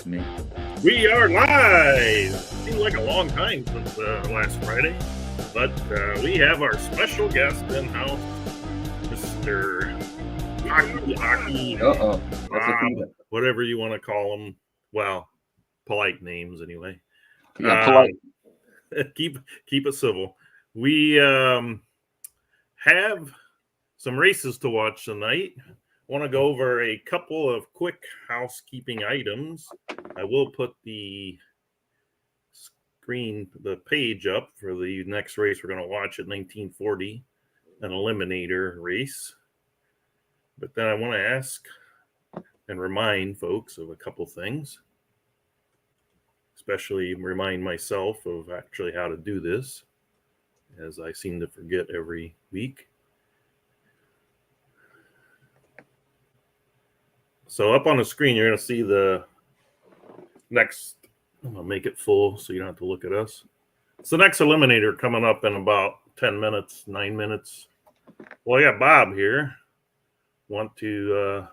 Me. We are live. Seemed like a long time since last Friday, but we have our special guest in house, Mr. Hockey, whatever you want to call him. Well, polite names anyway. Yeah, polite. Keep it civil. We have some races to watch tonight. Want to go over a couple of quick housekeeping items. I will put the page up for the next race we're going to watch at 1940, an Eliminator race. But then I want to ask and remind folks of a couple things, especially remind myself of actually how to do this, as I seem to forget every week. So up on the screen, you're going to see the next. I'm going to make it full so you don't have to look at us. It's the next Eliminator coming up in about 9 minutes. Well, I got Bob here. Want to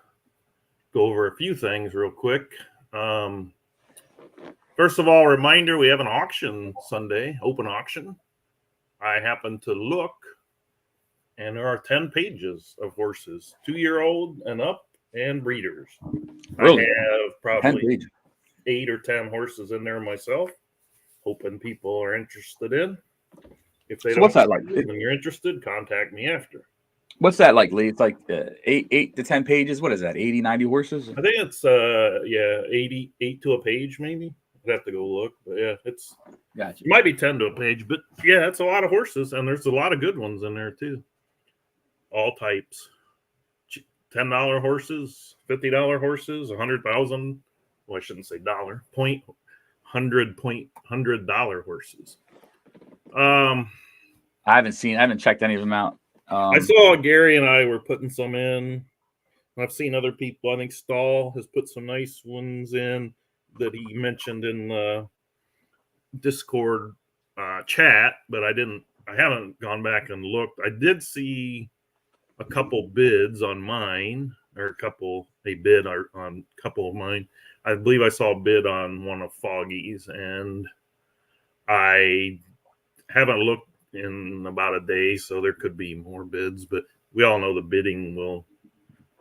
go over a few things real quick. First of all, reminder, we have an auction Sunday, open auction. I happen to look, and there are 10 pages of horses, 2-year-old and up, and breeders. Really? I have probably 8 or 10 horses in there myself, hoping people are interested in. If they don't, what's that like? When you're interested, contact me after. What's that like, Lee? It's like 8 to 10 pages. What is that? 80, 90 horses? I think it's 88 to a page, maybe. I'd have to go look, but yeah, it's gotcha. It might be 10 to a page, but yeah, it's a lot of horses, and there's a lot of good ones in there too. All types. $10 horses, $50 horses, $100,000. Well, I shouldn't say dollar. $100 horses. I haven't checked any of them out. I saw Gary and I were putting some in. I've seen other people. I think Stahl has put some nice ones in that he mentioned in the Discord chat, but I haven't gone back and looked. I did see a couple bids on mine, or a bid on a couple of mine. I believe I saw a bid on one of Foggy's, and I haven't looked in about a day, so there could be more bids, but we all know the bidding will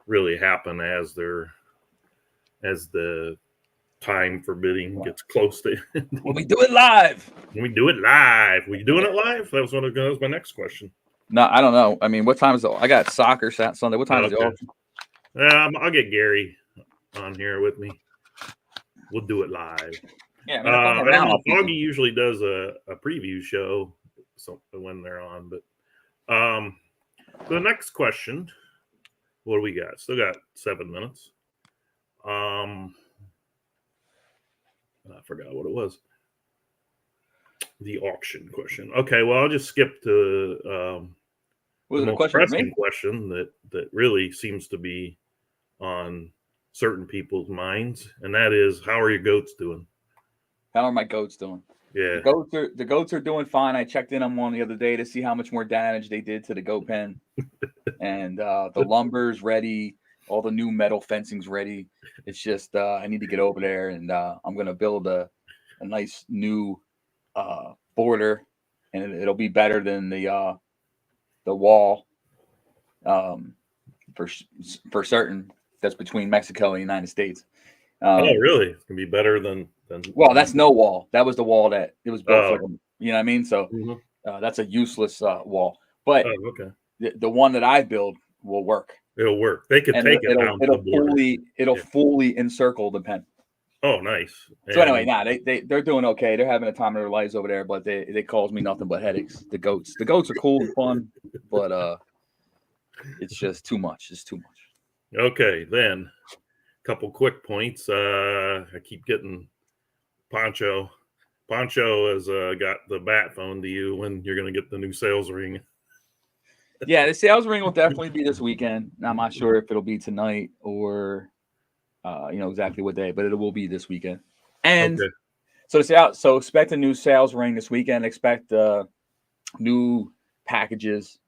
really happen as the time for bidding gets close to when we do it live. We doing it live? That was my next question. No, I don't know. I mean, what time is it? I got soccer Sunday. What time is it? I'll get Gary on here with me. We'll do it live. Yeah, I mean, Foggy usually does a preview show when they're on. But the next question, what do we got? Still got 7 minutes. I forgot what it was. The auction question. Okay, well, I'll just skip to the most pressing question that really seems to be on certain people's minds, and that is, how are your goats doing? How are my goats doing? Yeah, the goats are doing fine. I checked in on one the other day to see how much more damage they did to the goat pen, and the lumber's ready. All the new metal fencing's ready. It's just I need to get over there, and I'm gonna build a nice new border, and it'll be better than the wall for certain. That's between Mexico and the United States. Oh, really? It's gonna be better than. Well, that's no wall. That was the wall that it was built for. You know what I mean? So that's a useless wall. But the one that I build will work. It'll work. They could take it down. It'll fully encircle the pen. Oh, nice. So anyway, they're doing okay. They're having a time of their lives over there, but they cause me nothing but headaches. The goats are cool and fun, but it's just too much. It's too much. Okay, then a couple quick points. I keep getting Poncho. Poncho has got the bat phone to you when you're going to get the new sales ring. Yeah, the sales ring will definitely be this weekend. I'm not sure if it'll be tonight or, exactly what day, but it will be this weekend. And so expect a new sales ring this weekend. Expect new packages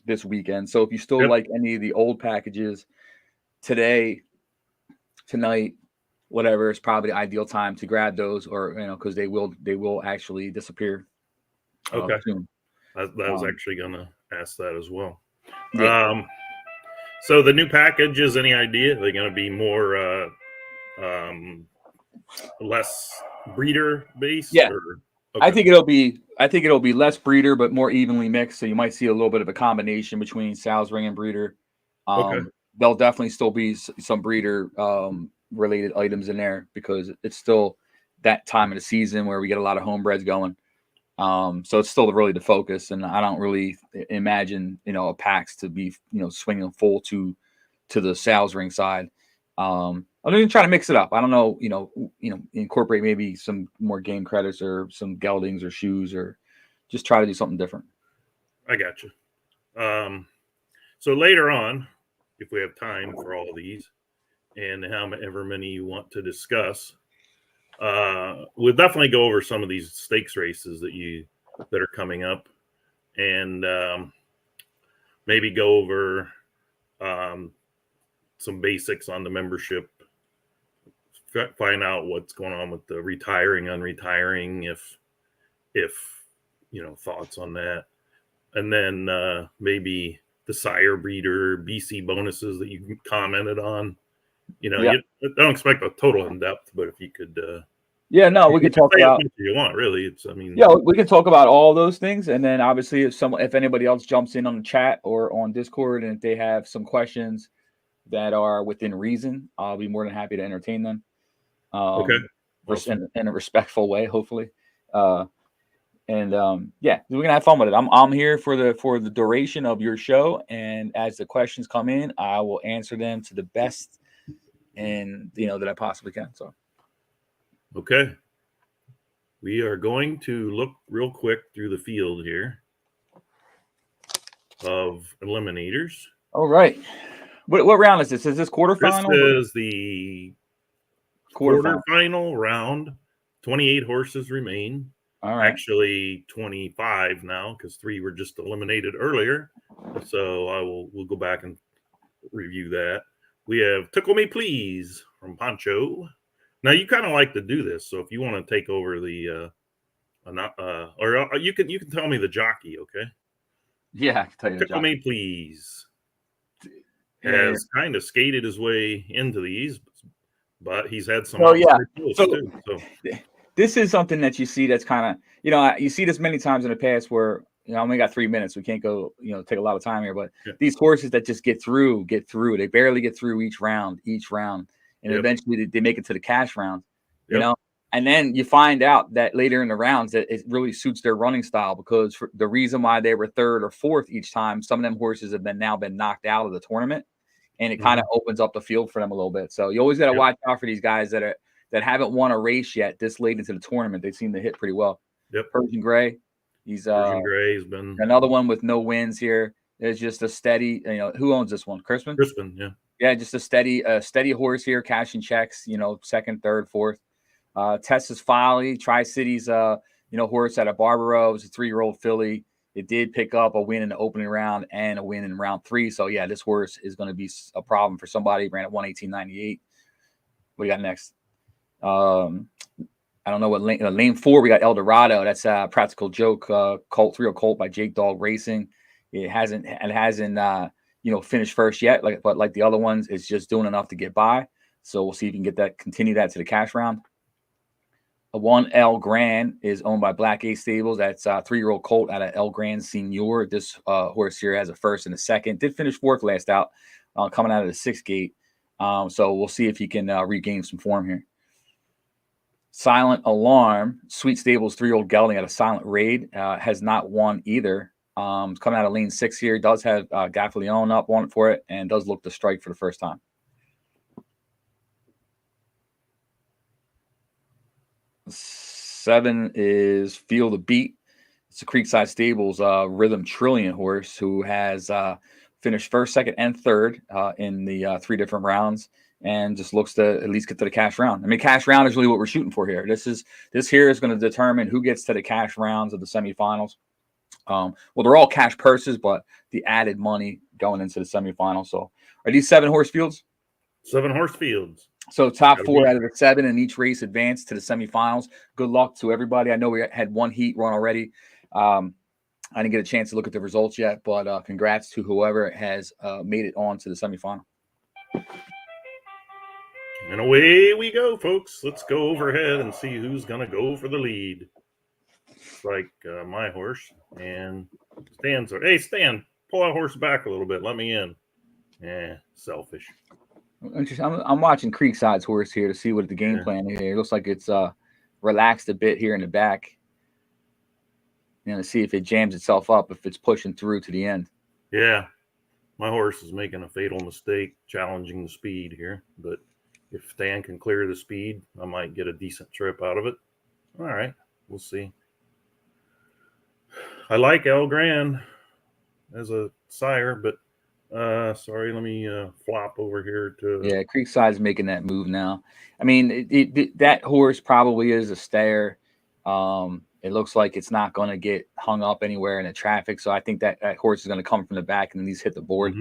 this weekend. So if you still like any of the old packages, today, tonight, whatever is probably the ideal time to grab those, or because they will actually disappear Okay. soon. That was actually going to ask that as well. Yeah. So the new packages, any idea? Are they going to be more less breeder based? Yeah. Or I okay. think it'll be less breeder, but more evenly mixed. So you might see a little bit of a combination between sows, ring, and breeder. Okay. There'll definitely still be some breeder related items in there because it's still that time of the season where we get a lot of homebreds going. So it's still really the focus, and I don't really imagine a PAX to be swinging full to the sales ring side. I'm gonna try to mix it up. I don't know, incorporate maybe some more game credits or some geldings or shoes, or just try to do something different. I got you. So later on, if we have time for all of these, and however many you want to discuss, we'll definitely go over some of these stakes races that are coming up, and maybe go over some basics on the membership. Find out what's going on with the retiring, unretiring, if thoughts on that, and then maybe the sire breeder BC bonuses that you commented on. Yeah. I don't expect a total in depth, but if you could, Yeah, no, we you could can talk say as about. much as you want. Really, I mean, Yeah, we can talk about all those things, and then obviously if anybody else jumps in on the chat or on Discord, and if they have some questions that are within reason, I'll be more than happy to entertain them. okay, awesome. In a respectful way, hopefully. Yeah, we're gonna have fun with it. I'm here for the duration of your show, and as the questions come in, I will answer them to the best and that I possibly can. So Okay, we are going to look real quick through the field here of eliminators. all right, what round is this? Is this This quarterfinal? is the Quarterfinal. quarterfinal round. 28 horses remain. All right. Actually 25 now, because 3 were just eliminated earlier. So we'll go back and review that. We have Tickle Me Please from Pancho. Now you kind of like to do this, so if you want to take over the or you can tell me the jockey, okay? Yeah, I can tell you. Tickle Me Please has kind of skated his way into these, but he's had some outside pulls too. So this is something that you see that's kind of you see this many times in the past where I only got 3 minutes. We can't go take a lot of time here, but these horses that just get through. They barely get through each round, and eventually they make it to the cash round. And then you find out that later in the rounds that it really suits their running style, because for the reason why they were third or fourth each time, some of them horses have now been knocked out of the tournament, and it kind of opens up the field for them a little bit. So you always got to watch out for these guys that haven't won a race yet this late into the tournament. They seem to hit pretty well. Persian Gray, he's Persian Gray's been another one with no wins here. There's just a steady, who owns this one? Crispin? Yeah. Yeah, just a steady horse here, cashing checks, second, third, fourth. Tessa's Folly, Tri-Cities, horse out of Barbaro. It was a 3-year-old filly. It did pick up a win in the opening round and a win in round 3. So, yeah, this horse is going to be a problem for somebody. Ran at 118.98. What do you got next? I don't know what lane 4. We got El Dorado. That's a Practical Joke Colt 3 Colt by Jake Dog Racing. It hasn't finished first yet, but like the other ones, it's just doing enough to get by. So we'll see if you can continue that to the cash round. A 1 El Grand is owned by Black Ace Stables. That's a 3-year-old colt out of El Grand Senior. This horse here has a first and a second. Did finish fourth last out, coming out of the 6th gate. So we'll see if he can regain some form here. Silent Alarm, Sweet Stables 3-year-old gelding at a Silent Raid, has not won either. Coming out of lane 6 here, does have Gaffalione up on it for it, and does look to strike for the first time. 7 is Feel the Beat. It's a Creekside Stables Rhythm Trillion horse who has finished first, second, and third in the 3 different rounds, and just looks to at least get to the cash round. I mean, cash round is really what we're shooting for here. This here is going to determine who gets to the cash rounds of the semifinals. Well, they're all cash purses, but the added money going into the semifinals. So, are these 7 horse fields? 7 horse fields. So top 4 out of the 7 in each race advanced to the semifinals. Good luck to everybody. I know we had one heat run already. I didn't get a chance to look at the results yet, but congrats to whoever has made it on to the semifinal. And away we go, folks. Let's go overhead and see who's going to go for the lead. It's like my horse and Stan's. Hey, Stan, pull that horse back a little bit. Let me in. Selfish. I'm watching Creekside's horse here to see what the game plan is here. It looks like it's relaxed a bit here in the back. To see if it jams itself up, if it's pushing through to the end. Yeah. My horse is making a fatal mistake, challenging the speed here. But if Stan can clear the speed, I might get a decent trip out of it. All right. We'll see. I like El Gran as a sire, but sorry, let me flop over here to... Yeah, Creekside's making that move now. I mean, that horse probably is a stayer. It looks like it's not going to get hung up anywhere in the traffic, so I think that horse is going to come from the back and then he's hit the board.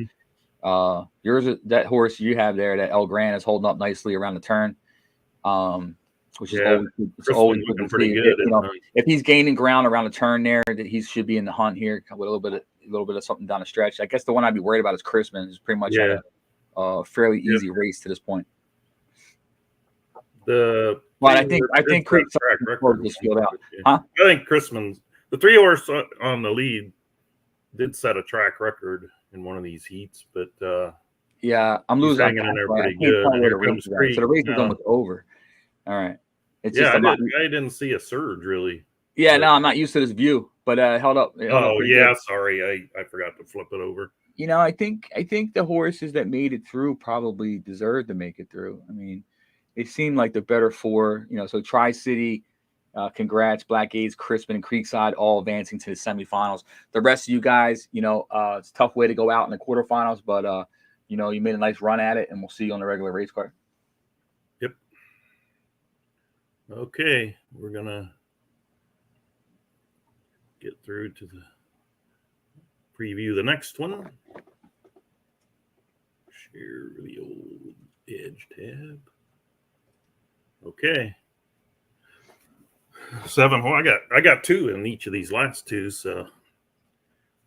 That horse you have there, that El Gran, is holding up nicely around the turn, which is always good to see. If he's gaining ground around the turn there, that he should be in the hunt here with a little bit of something down the stretch. I guess the one I'd be worried about is Crispin. He's pretty much had a fairly easy race to this point. I think Creekside closed this field out. I think Crispin's the 3 horse on the lead did set a track record in one of these heats, but I'm losing. Hanging in there pretty good. So the race is almost over. All right. It's just I didn't see a surge really. Yeah, no, I'm not used to this view, but held up. Sorry, I forgot to flip it over. I think the horses that made it through probably deserved to make it through. I mean, it seemed like the better 4. So Tri-City, congrats, Black Aids, Crispin, and Creekside all advancing to the semifinals. The rest of you guys, it's a tough way to go out in the quarterfinals, but you made a nice run at it, and we'll see you on the regular race card. Yep. Okay, we're gonna get through to the preview the next one. Share the old edge tab. Okay. 7. Well, I got 2 in each of these last 2, so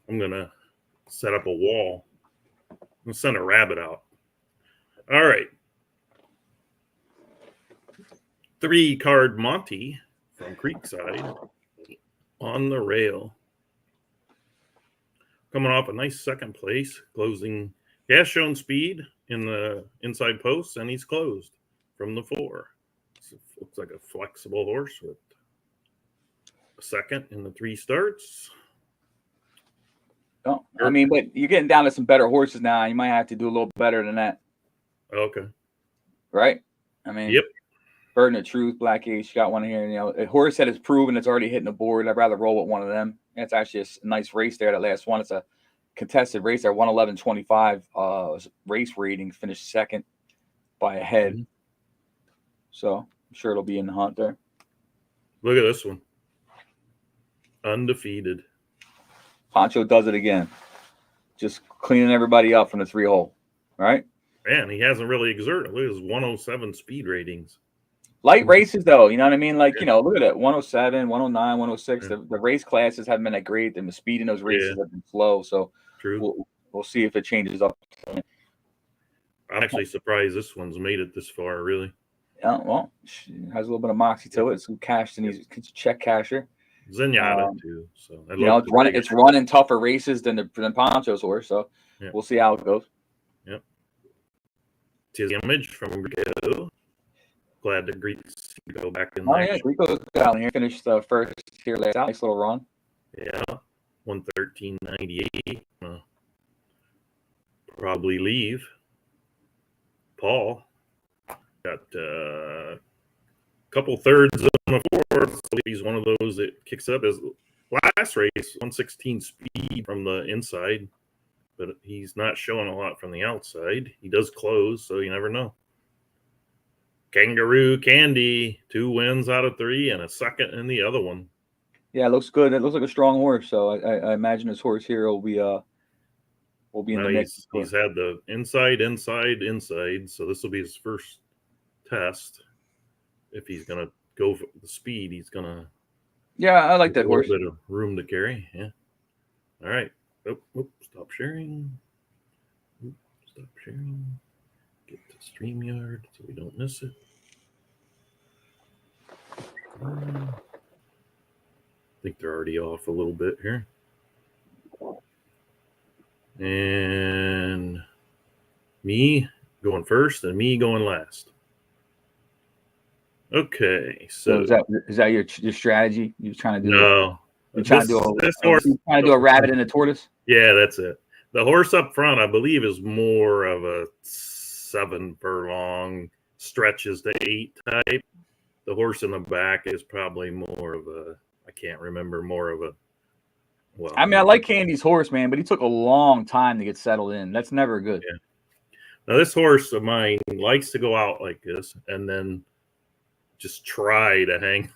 I'm gonna set up a wall. I'm gonna send a rabbit out. All right. 3 card Monty from Creekside on the rail. Coming off a nice second place, closing. He has shown speed in the inside posts, and he's closed from the 4. So looks like a flexible horse with a second in the 3 starts. Oh, I mean, but you're getting down to some better horses now. You might have to do a little better than that. Okay. Right? I mean, yep. Burden of Truth, Black Ace, you got one here. A horse that has proven it's already hitting the board. I'd rather roll with one of them. It's actually a nice race there, that last one. It's a contested race there, 111.25 race rating, finished second by a head. Mm-hmm. So I'm sure it'll be in the hunt there. Look at this one. Undefeated. Pancho does it again. Just cleaning everybody up from the 3-hole. Right? Man, he hasn't really exerted. Look at his 107 speed ratings. Light races, though, you know what I mean? Like, look at it. 107, 109, 106. The race classes haven't been that great, and the speed in those races have been slow. So we'll see if it changes up. I'm actually surprised this one's made it this far, really. Yeah, well, she has a little bit of moxie to it. Some cash in these check casher. Zenyatta too. So it's running tougher races than Pancho's horse. So we'll see how it goes. Yep. Tis image from Rico. Glad to go back in there. Oh yeah, Rico's down here. Finished first here last out. Nice little run. Yeah, 113.98. Probably leave. Paul got a couple thirds on the fourth. So he's one of those that kicks up. His last race, 116 speed from the inside, but he's not showing a lot from the outside. He does close, so you never know. Kangaroo Candy, 2 wins out of 3 and a second in the other one. Yeah, it looks good. It looks like a strong horse. So I imagine this horse here will be in the mix. He's had the inside. So this will be his first test. If he's going to go for the speed, he's going to. Yeah, I like that a horse. little bit of room to carry. Yeah. All right. Stop sharing. Stop sharing. Get to StreamYard so we don't miss it. I think they're already off a little bit here. And me going first and me going last. Okay, so is that your strategy? You're trying to do? No, you're trying to do a rabbit and a tortoise. Yeah, that's it. The horse up front, I believe, is more of a 7 furlong stretches to 8 type. The horse in the back is probably more of a, I can't remember, more of a. Well, I mean, I like Candy's horse, man, but he took a long time to get settled in. That's never good. Yeah. Now this horse of mine likes to go out like this and then just try to hang.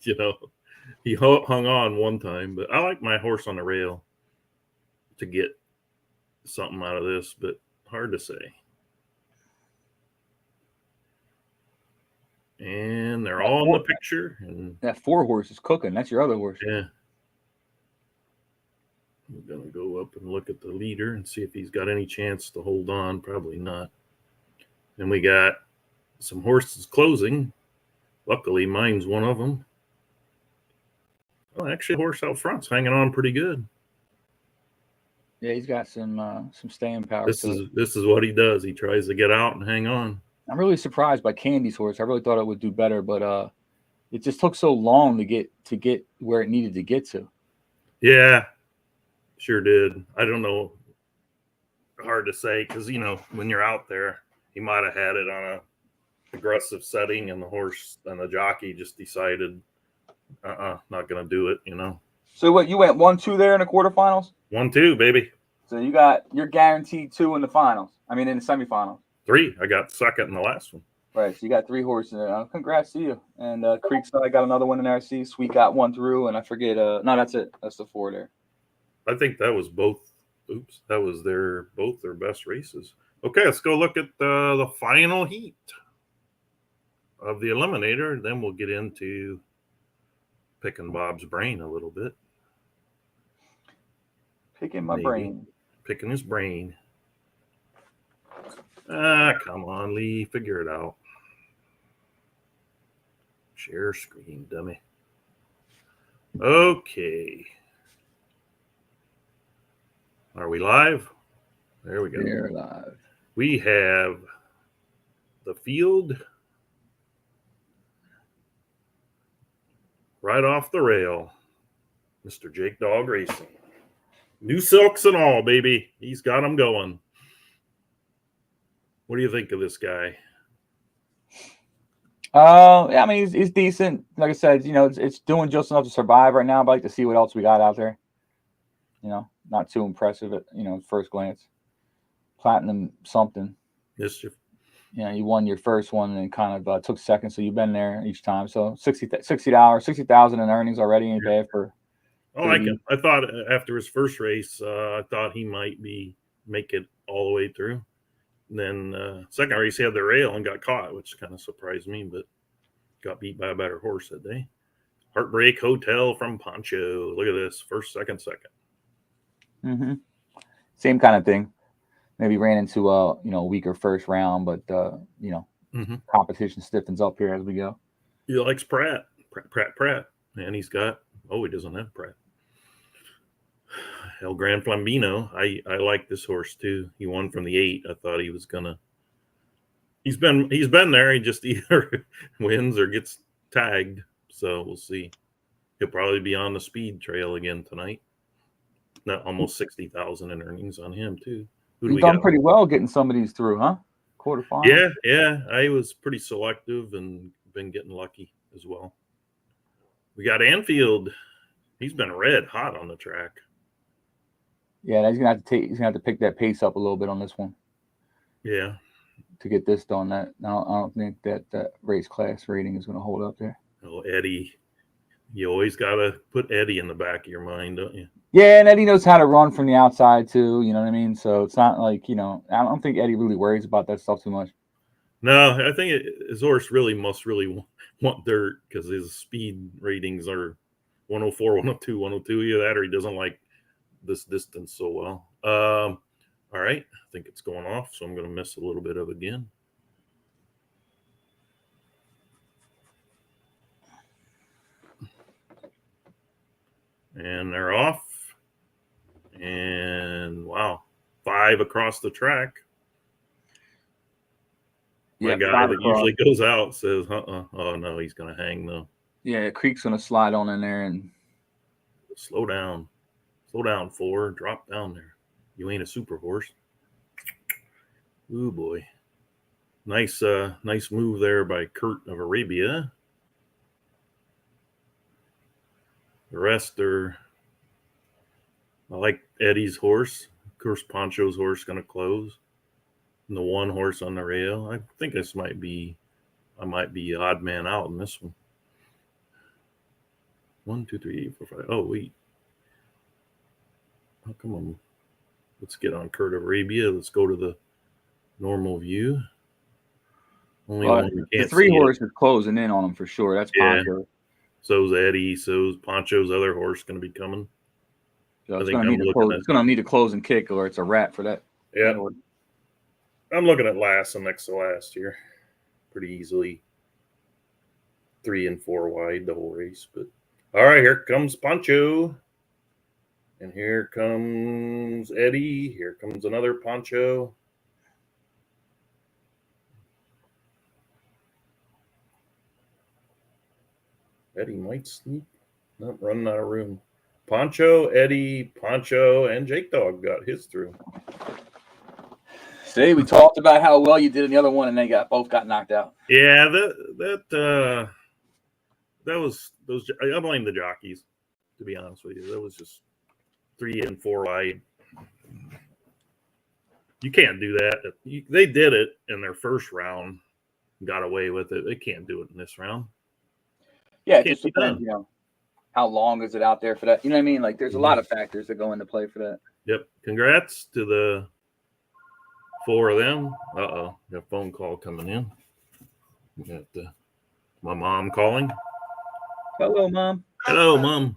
You know, he hung on one time, but I like my horse on the rail to get something out of this, but hard to say. And they're all in the picture. And that 4 horse is cooking. That's your other horse. Yeah. We're going to go up and look at the leader and see if he's got any chance to hold on. Probably not. And we got some horses closing. Luckily, mine's one of them. Well, actually, the horse out front's hanging on pretty good. Yeah, he's got some staying power. This is what he does. He tries to get out and hang on. I'm really surprised by Candy's horse. I really thought it would do better, but it just took so long to get where it needed to get to. Yeah, sure did. I don't know. Hard to say because, you know, when you're out there, he might have had it on a aggressive setting and the horse and the jockey just decided, not going to do it, you know. So what, you went 1-2 there in the quarterfinals? 1-2, baby. So you're guaranteed 2 in the finals. I mean, in the semifinals. 3. I got second in the last one. Right. So you got 3 horses in there. Congrats to you. And Creekside got another one in there. I see Sweet got 1 through, and I forget. No, that's it. That's the 4 there. I think that was both. Oops, that was both their best races. Okay, let's go look at the final heat of the Eliminator. Then we'll get into picking Bob's brain a little bit. Picking my brain. Picking his brain. Come on, Lee. Figure it out. Share screen, dummy. Okay. Are we live? There we go. We're live. We have the field right off the rail. Mr. Jake Dog Racing. New silks and all, baby. He's got them going. What do you think of this guy? Yeah, I mean, he's decent. Like I said, you know, it's doing just enough to survive right now. But I'd like to see what else we got out there. You know, not too impressive at, you know, first glance. Platinum something. Mischief. You know, you won your first one and kind of took second, so you've been there each time. So $60,000 in earnings already ain't bad for. Oh, I thought after his first race, I thought he might make it all the way through. And then second race, he had the rail and got caught, which kind of surprised me, but got beat by a better horse that day. Heartbreak Hotel from Poncho. Look at this. First, second. Mm-hmm. Same kind of thing. Maybe ran into a weaker first round, but competition stiffens up here as we go. He likes Pratt, and he's got. Oh, he doesn't have Pratt. El Gran Flambino. I like this horse too. He won from the 8. I thought he was gonna. He's been there. He just either wins or gets tagged. So we'll see. He'll probably be on the speed trail again tonight. Not almost 60,000 in earnings on him too. You've done pretty well getting some of these through, huh? Quarterfinals. Yeah. I was pretty selective and been getting lucky as well. We got Anfield. He's been red hot on the track. Yeah, he's gonna have to pick that pace up a little bit on this one. Yeah. To get this done, I don't think that race class rating is going to hold up there. Oh, Eddie. You always got to put Eddie in the back of your mind, don't you? Yeah, and Eddie knows how to run from the outside too, you know what I mean? So it's not like, I don't think Eddie really worries about that stuff too much. No, I think his horse must really want dirt because his speed ratings are 104, 102, 102. Either that or he doesn't like this distance so well. All right. I think it's going off, so I'm going to miss a little bit of it again. And they're off. And wow, 5 across the track. My guy that usually goes out says, oh no, he's going to hang though. Yeah, Creek's going to slide on in there and slow down. Slow down, 4. Drop down there. You ain't a super horse. Ooh boy. Nice move there by Kurt of Arabia. The rest are, I like Eddie's horse. Of course, Pancho's horse going to close. And the one horse on the rail. I think I might be odd man out in this one. 1, 2, 3, 4, 5. Oh, wait. How come on? Let's get on Kurt of Arabia. Let's go to the normal view. Only one we can't the 3 see horses closing in on him for sure. That's Pancho. So's Eddie. So's Pancho's other horse going to be coming. So it's going to need to close and kick, or it's a wrap for that. Yeah. I'm looking at last and next to last here. Pretty easily 3 and 4 wide the whole race. But all right, here comes Pancho. And here comes Eddie. Here comes another Pancho. Eddie might sneak. Not running out of room. Pancho, Eddie, Pancho, and Jake Dog got his through. See, we talked about how well you did in the other one, and they both got knocked out. Yeah, that was those. I blame the jockeys, to be honest with you. That was just 3 and 4 wide. You can't do that. They did it in their first round, got away with it. They can't do it in this round. Yeah, it just depends, how long is it out there for that? You know what I mean? Like, there's a lot of factors that go into play for that. Yep. Congrats to the 4 of them. Uh-oh. Got a phone call coming in. We got my mom calling. Hello, Mom. Hello, Mom.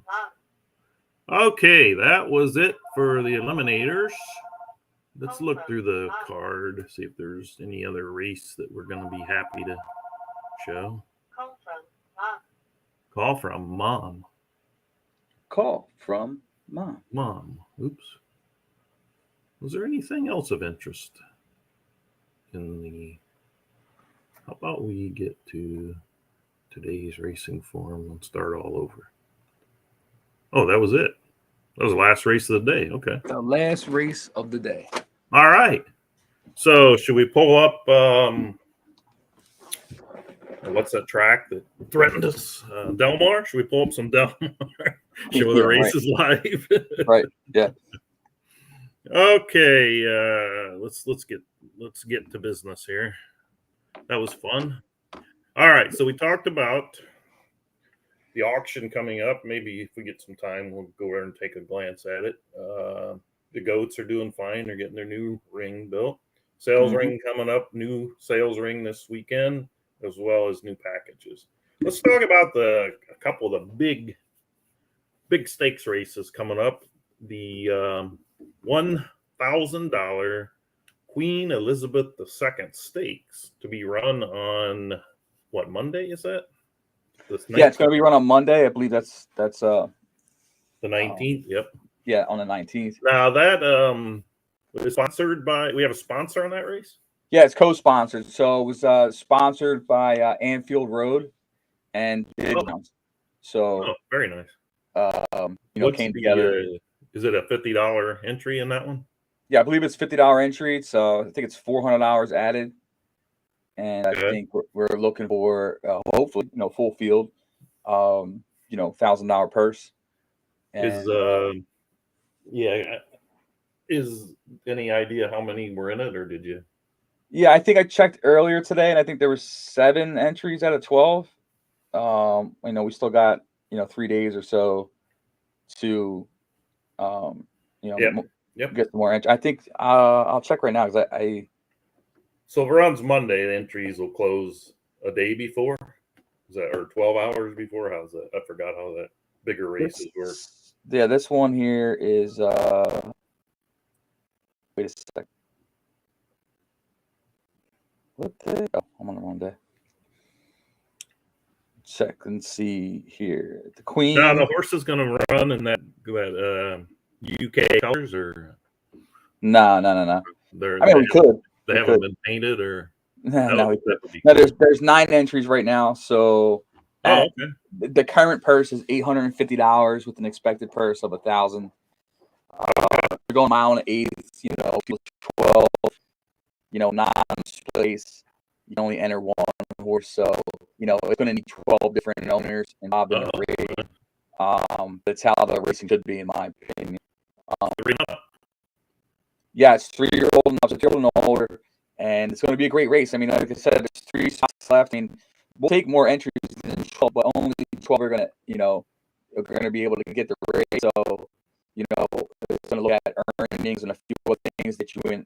Okay, that was it for the Eliminators. Let's look through the card, see if there's any other race that we're going to be happy to show. Call from Mom. Call from Mom. Mom. Oops. Was there anything else of interest in the... How about we get to today's racing form and start all over? Oh, that was it. That was the last race of the day. Okay. The last race of the day. All right. So should we pull up... what's that track that threatened us? Del Mar? Should we pull up some Del Mar? Show the races live. Right. Yeah. Okay. Let's get to business here. That was fun. All right. So we talked about the auction coming up. Maybe if we get some time, we'll go over and take a glance at it. The goats are doing fine. They're getting their new ring built. Sales ring coming up. New sales ring this weekend, as well as new packages. Let's talk about a couple of the big stakes races coming up. The $1,000 Queen Elizabeth II Stakes to be run on what, Monday is that? Yeah, it's going to be run on Monday. I believe that's the 19th. Yep. Yeah, on the 19th. Now that is sponsored by. We have a sponsor on that race. Yeah, it's co-sponsored. So it was sponsored by Anfield Road and Big Rounds. So very nice. Came together. Is it a $50 entry in that one? Yeah, I believe it's $50 entry. So I think it's $400 added, and I think we're looking for hopefully full field, $1,000 purse. And, is any idea how many were in it, or did you? Yeah, I think I checked earlier today, and I think there were 7 entries out of 12. We still got 3 days or so to get some more entries. I think I'll check right now because So if it runs Monday, the entries will close a day before. Is that or 12 hours before? How's that? I forgot how that bigger races work. Yeah, this one here is wait a sec. What day? Oh, I'm on the wrong day. Check and see here. The Queen. Now the horse is going to run in that UK colors, or no. I mean, we could. They haven't been painted, or no, we could. No, there's 9 entries right now. So okay. The current purse is $850 with an expected purse of $1,000. We're going mile and 1/8. 12. 9 place. You only enter 1 horse, so it's going to need 12 different owners involved in the race. That's how the racing should be, in my opinion. Yeah, it's 3-year-old and up to 3-year-old and older, and it's going to be a great race. I mean, like I said, there's 3 spots left. I mean, we'll take more entries than 12, but only 12 are going to be able to get the race. So, it's going to look at earnings and a few other things that you get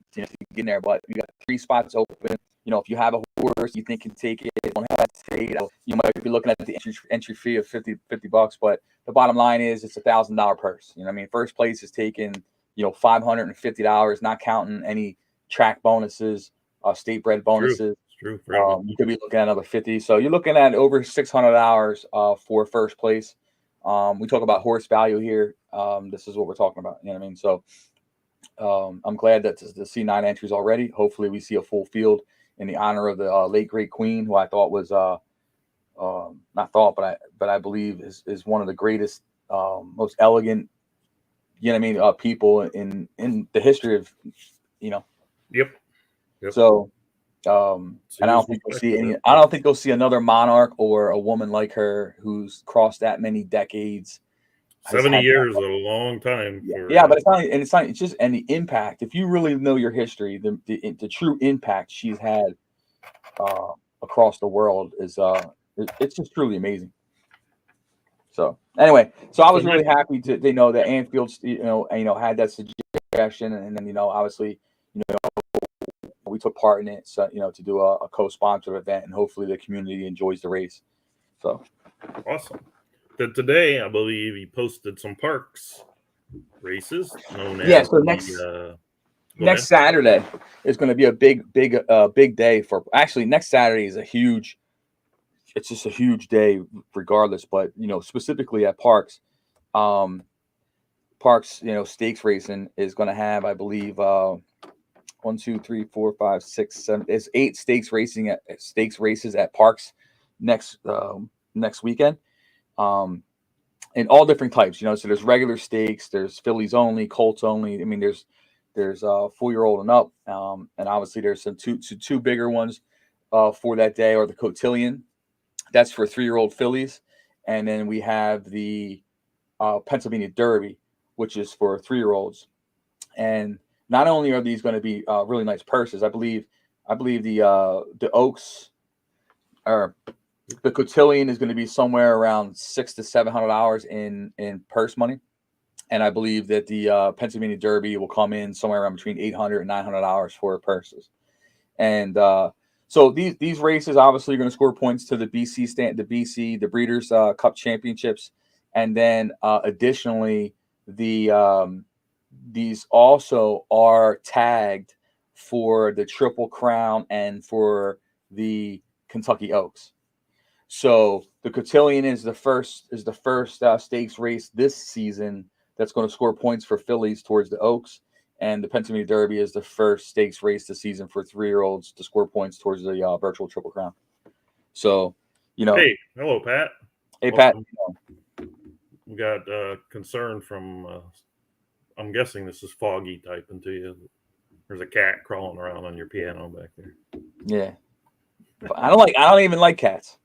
in there. But you got 3 spots open. If you have a horse you think can take it, don't hesitate. You might be looking at the entry fee of $50, but the bottom line is it's $1,000 purse. You know what I mean? First place is taking $550, not counting any track bonuses, state bred bonuses. True. You could be looking at another 50. So you're looking at over $600 for first place. We talk about horse value here. This is what we're talking about. You know what I mean? So I'm glad that to see 9 entries already. Hopefully we see a full field in the honor of the late great Queen, who I thought was not thought, but I believe is one of the greatest, most elegant, people in the history of, Yep. So, and I don't think you'll see another monarch or a woman like her who's crossed that many decades. 70 years is a long time. Yeah, but it's just the impact. If you really know your history, the true impact she's had across the world is it's just truly amazing. So anyway, I was really happy to know that Anfield had that suggestion, and then obviously we took part in it, so to do a co-sponsored event, and hopefully the community enjoys the race. So awesome. That today, I believe he posted some parks races known as so next Saturday is going to be a big day for. Actually, next Saturday is it's just a huge day regardless, but specifically at Parks, stakes racing is going to have, I believe, 1, 2, 3, 4, 5, 6, 7. There's 8 stakes races at Parks next weekend, and all different types. So there's regular stakes, there's fillies only, colts only. I mean, there's 4-year-old and up, and obviously there's some two bigger ones for that day, or the cotillion. That's for 3-year-old fillies, and then we have the Pennsylvania Derby, which is for 3-year-olds. And not only are these going to be really nice purses, I believe the Oaks, or the cotillion, is going to be somewhere around $600 to $700 in purse money, and I believe that the Pennsylvania Derby will come in somewhere around between $800 and $900 for purses. And so these races obviously are going to score points to the the Breeders' Cup Championships, and then additionally these also are tagged for the Triple Crown and for the Kentucky Oaks. So the cotillion is the first stakes race this season that's going to score points for fillies towards the Oaks. And the Pennsylvania Derby is the first stakes race this season for 3-year-olds to score points towards the virtual Triple Crown. So, Hey, hello, Pat. Hey, Pat. We got concern from, I'm guessing this is Foggy typing to you. There's a cat crawling around on your piano back there. Yeah. I don't even like cats.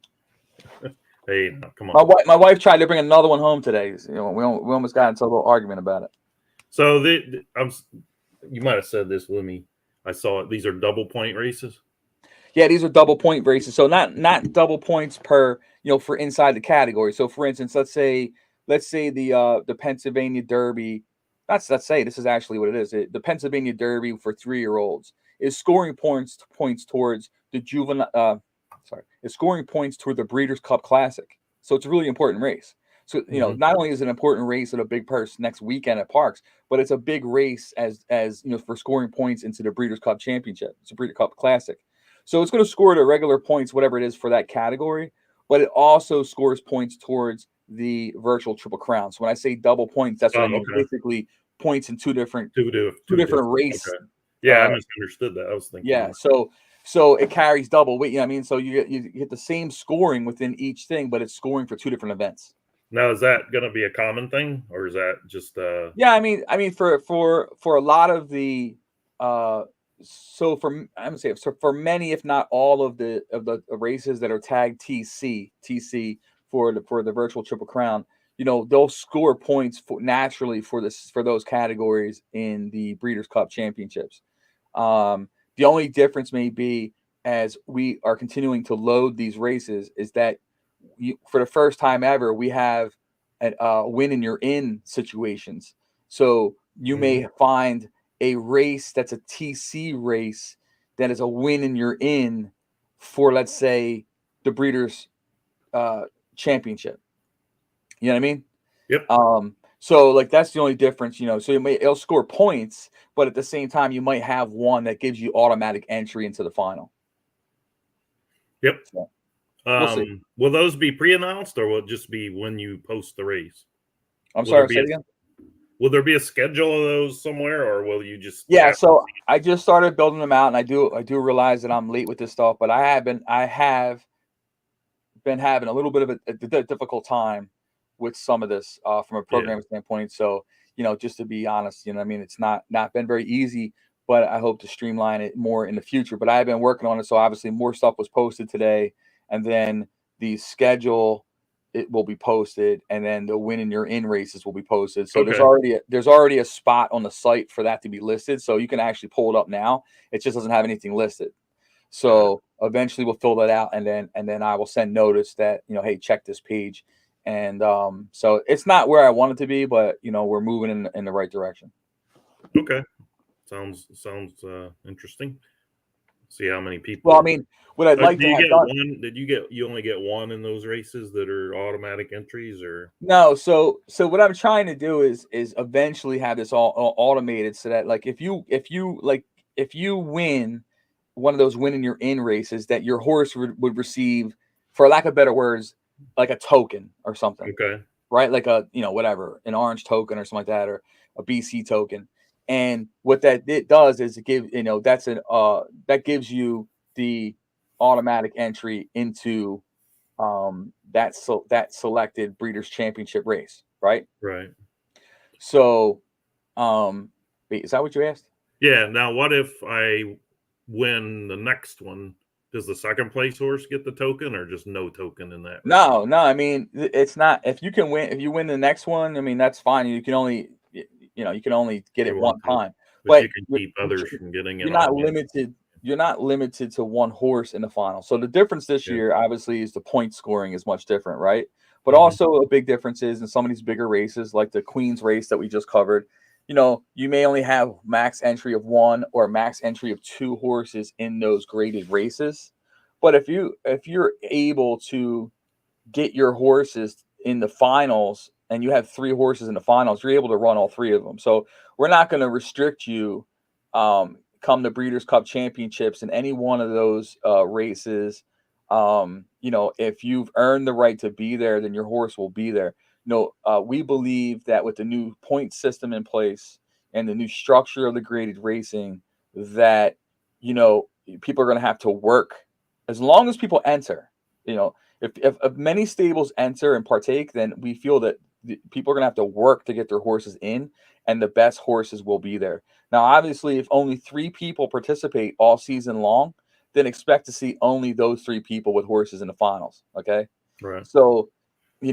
Hey, come on. My wife tried to bring another one home today. We almost got into a little argument about it. So you might have said this with me. I saw it. These are double point races. Yeah, these are double point races. So not double points per for inside the category. So for instance, let's say the Pennsylvania Derby. Let's say this is actually what it is. The Pennsylvania Derby for 3-year-olds is scoring points towards the juvenile. Is scoring points toward the Breeders' Cup Classic. So it's a really important race. So not only is it an important race at a big purse next weekend at Parks, but it's a big race as for scoring points into the Breeders' Cup Championship. It's a Breeders' Cup Classic. So it's going to score the regular points, whatever it is for that category, but it also scores points towards the virtual Triple Crown. So when I say double points, that's what I mean. Okay. Basically, points in two different races. Okay. Yeah, I misunderstood that. I was thinking. Yeah, so it carries double weight. You know what I mean? So you get the same scoring within each thing, but it's scoring for two different events. Now, is that going to be a common thing, or is that just? Yeah, I mean, for a lot of the, so for I'm gonna say for many, if not all of the races that are tagged TC for the virtual Triple Crown, they'll score points naturally for those categories in the Breeders' Cup Championships. The only difference may be as we are continuing to load these races is that for the first time ever, we have a win and you're in situations. So you may find a race that's a TC race that is a win and you're in for, let's say, the Breeders' Championship. You know what I mean? Yep. So like that's the only difference, So it'll score points, but at the same time, you might have one that gives you automatic entry into the final. Yep. So, we'll see. Will those be pre-announced, or will it just be when you post the race? I'm sorry, say it again. Will there be a schedule of those somewhere, or will you just? Yeah, so I just started building them out, and I do realize that I'm late with this stuff, but I have been having a little bit of a difficult time with some of this from a programming standpoint. So, just to be honest, I mean, it's not been very easy, but I hope to streamline it more in the future. But I have been working on it, so obviously more stuff was posted today, and then the schedule it will be posted, and then the win and you're in races will be posted. So there's already a spot on the site for that to be listed, so you can actually pull it up now. It just doesn't have anything listed. So eventually we'll fill that out, and then I will send notice that hey, check this page. And so it's not where I want it to be, but we're moving in the right direction. Okay, sounds interesting. See how many people. Well, I mean, what I'd like to have done. You only get one in those races that are automatic entries, or no? So what I'm trying to do is eventually have this all automated, so that like if you win one of those win and you're in races, that your horse would receive, for lack of better words, like a token or something. Okay. Right? Like a, whatever, an orange token or something like that, or a BC token. And what it does is it gives, that gives you the automatic entry into that selected Breeders' Championship race, right? Right. So, is that what you asked? Yeah. Now, what if I win the next one? Does the second place horse get the token, or just no token in that? No. I mean, it's not. If you win the next one, I mean, that's fine. You can only get it one time. But you can keep others from getting it. You're not limited. You're not limited to one horse in the final. So the difference this year, obviously, is the point scoring is much different, right? But also a big difference is in some of these bigger races, like the Queen's race that we just covered. You may only have max entry of one or max entry of two horses in those graded races. But if you're able to get your horses in the finals and you have three horses in the finals, you're able to run all three of them. So we're not going to restrict you come the Breeders' Cup Championships in any one of those races. If you've earned the right to be there, then your horse will be there. We believe that with the new point system in place and the new structure of the graded racing, that people are going to have to work as long as people enter. If many stables enter and partake, then we feel that people are going to have to work to get their horses in, and the best horses will be there. Now, obviously, if only 3 people participate all season long, then expect to see only those 3 people with horses in the finals. Okay. Right. So, we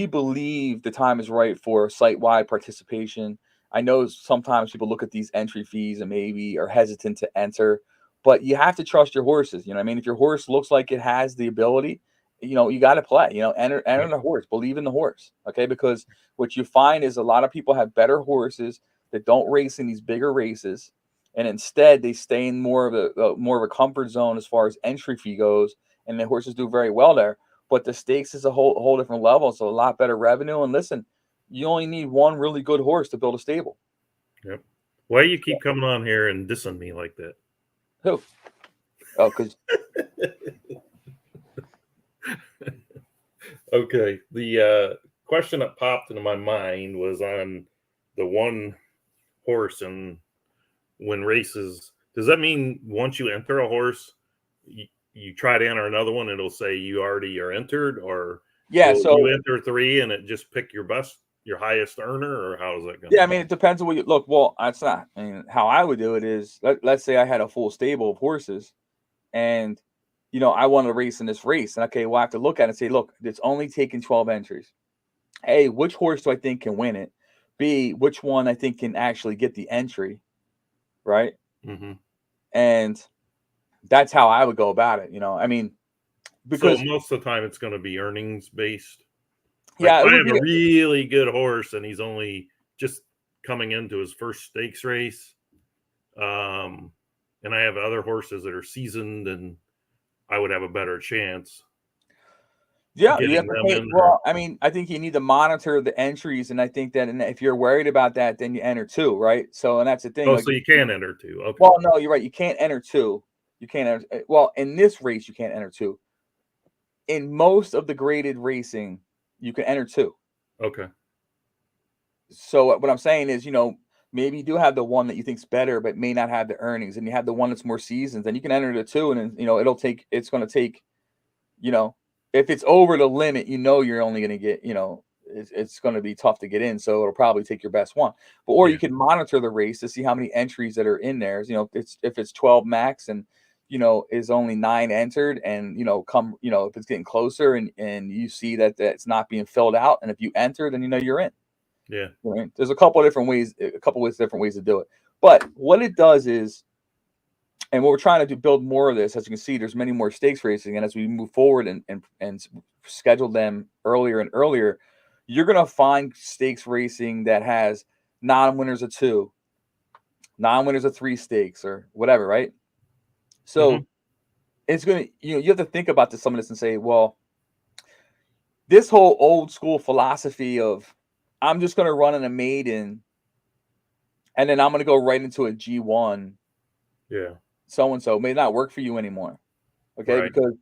believe the time is right for site-wide participation. I know sometimes people look at these entry fees and maybe are hesitant to enter, but you have to trust your horses. I mean, if your horse looks like it has the ability, you got to play. Enter the horse, believe in the horse. Okay, because what you find is a lot of people have better horses that don't race in these bigger races, and instead they stay in more of a comfort zone as far as entry fee goes, and the horses do very well there. But the stakes is a whole different level, so a lot better revenue. And listen, you only need one really good horse to build a stable. Yep. Why you keep coming on here and dissing me like that? Who? Oh, because okay. The question that popped into my mind was on the one horse and when races. Does that mean once you enter a horse, you try to enter another one, it'll say you already are entered, or yeah, will so you enter 3 and it just pick your highest earner, or how is that going? yeah, I mean, it depends on what you look. Well, that's not. I mean, how I would do it is, let's say I had a full stable of horses, and I want to race in this race, and okay, well, I have to look at it and say, look, it's only taking 12 entries. A, which horse do I think can win it? B, which one I think can actually get the entry, right? Mm-hmm. And that's how I would go about it. I mean, because so most of the time it's going to be earnings based. Like yeah, if it I would have be a really good horse and he's only just coming into his first stakes race, and I have other horses that are seasoned, and I would have a better chance. Yeah, you Getting have to them pay. in there. Well, I mean, I think you need to monitor the entries, and I think that, and if you're worried about that, then you enter 2, right? So, and that's the thing. Oh, Like, so you can enter 2. Okay. well, no, you're right. You can't enter 2. You can't enter. Well, in this race, you can't enter 2. In most of the graded racing, you can enter 2. Okay. So what I'm saying is, maybe you do have the one that you think's better, but may not have the earnings, and you have the one that's more seasons, and you can enter the 2, and then, it's going to take, if it's over the limit, you're only going to get, it's going to be tough to get in. So it'll probably take your best one. Or Yeah. you can monitor the race to see how many entries that are in there. If it's 12 max and, is only 9 entered, and, if it's getting closer and you see that it's not being filled out, and if you enter, then, you're in. Yeah. Right? There's a couple of different ways to do it. But what it does is, and what we're trying to do, build more of this. As you can see, there's many more stakes racing, and as we move forward and schedule them earlier and earlier, you're gonna find stakes racing that has non-winners of 2, non-winners of 3 stakes, or whatever, right? So it's gonna, you have to think about some of this and say, well, this whole old school philosophy of I'm just gonna run in a maiden, and then I'm gonna go right into a G1. Yeah. So may not work for you anymore. Okay, Right. because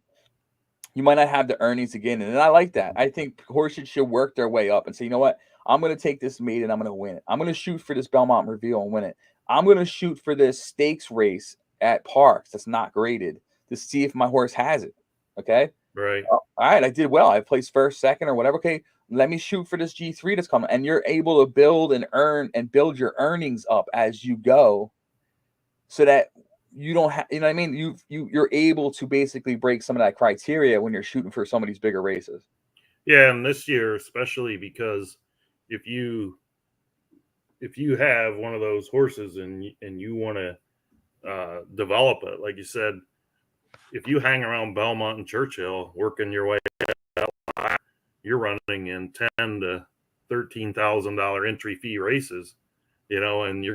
you might not have the earnings again. And I like that. I think horses should work their way up and say, you know what? I'm going to take this maiden and I'm going to win it. I'm going to shoot for this Belmont Reveal and win it. I'm going to shoot for this stakes race at Parks that's not graded to see if my horse has it. Okay. Right. All right. I did well. I placed first, second, or whatever. Okay. Let me shoot for this G3 that's coming. And you're able to build and earn and build your earnings up as you go, so that you don't have, you know what I mean? You're able to basically break some of that criteria when you're shooting for some of these bigger races. Yeah, and this year especially, because if you have one of those horses and you want to develop it, like you said, if you hang around Belmont and Churchill working your way out, you're running in $10,000 to $13,000 entry fee races, and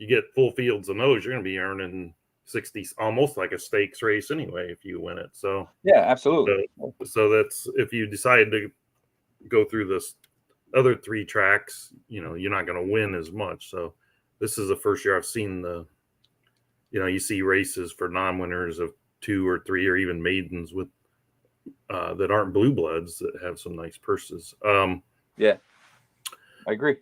you get full fields of those, you're gonna be earning 60, almost like a stakes race anyway if you win it. So yeah, absolutely. So that's, if you decide to go through this other 3 tracks, you're not going to win as much. So this is the first year I've seen you see races for non-winners of 2 or 3 or even maidens with that aren't blue bloods that have some nice purses. Yeah, I agree.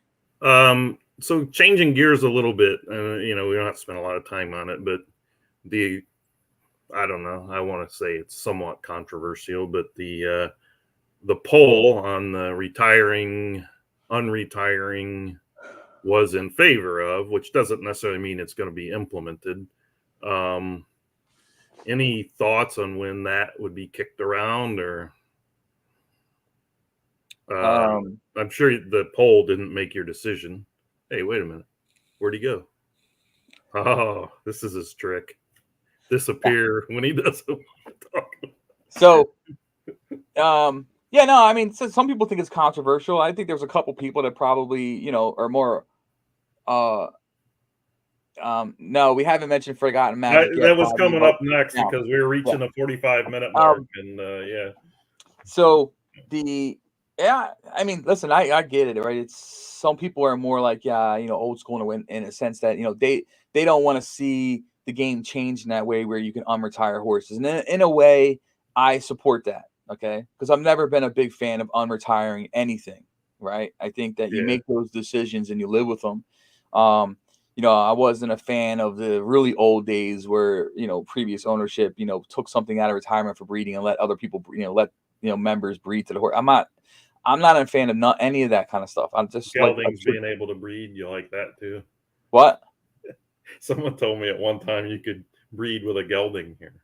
So changing gears a little bit, we don't have to spend a lot of time on it, but I don't know, I want to say it's somewhat controversial, but the poll on the retiring, unretiring was in favor of, which doesn't necessarily mean it's going to be implemented. Any thoughts on when that would be kicked around, or I'm sure the poll didn't make your decision. Hey, wait a minute. Where'd he go? Oh, this is his trick. Disappear when he doesn't talk. So, yeah, no, I mean, so some people think it's controversial. I think there's a couple people that probably, are more, No, we haven't mentioned Forgotten Magic yet. That was Bobby, coming but up next yeah, because we were yeah. reaching the 45-minute mark, and yeah. So I mean, listen, I get it, right? It's some people are more like, old school in a sense that they don't want to see the game change in that way where you can unretire horses, and in a way, I support that. Okay, because I've never been a big fan of unretiring anything. Right? I think that you Yeah. make those decisions and you live with them. I wasn't a fan of the really old days where previous ownership took something out of retirement for breeding and let other people let members breed to the horse. I'm not a fan of any of that kind of stuff. I'm just like Geldings being able to breed, you like that too? What? Someone told me at one time you could breed with a gelding here.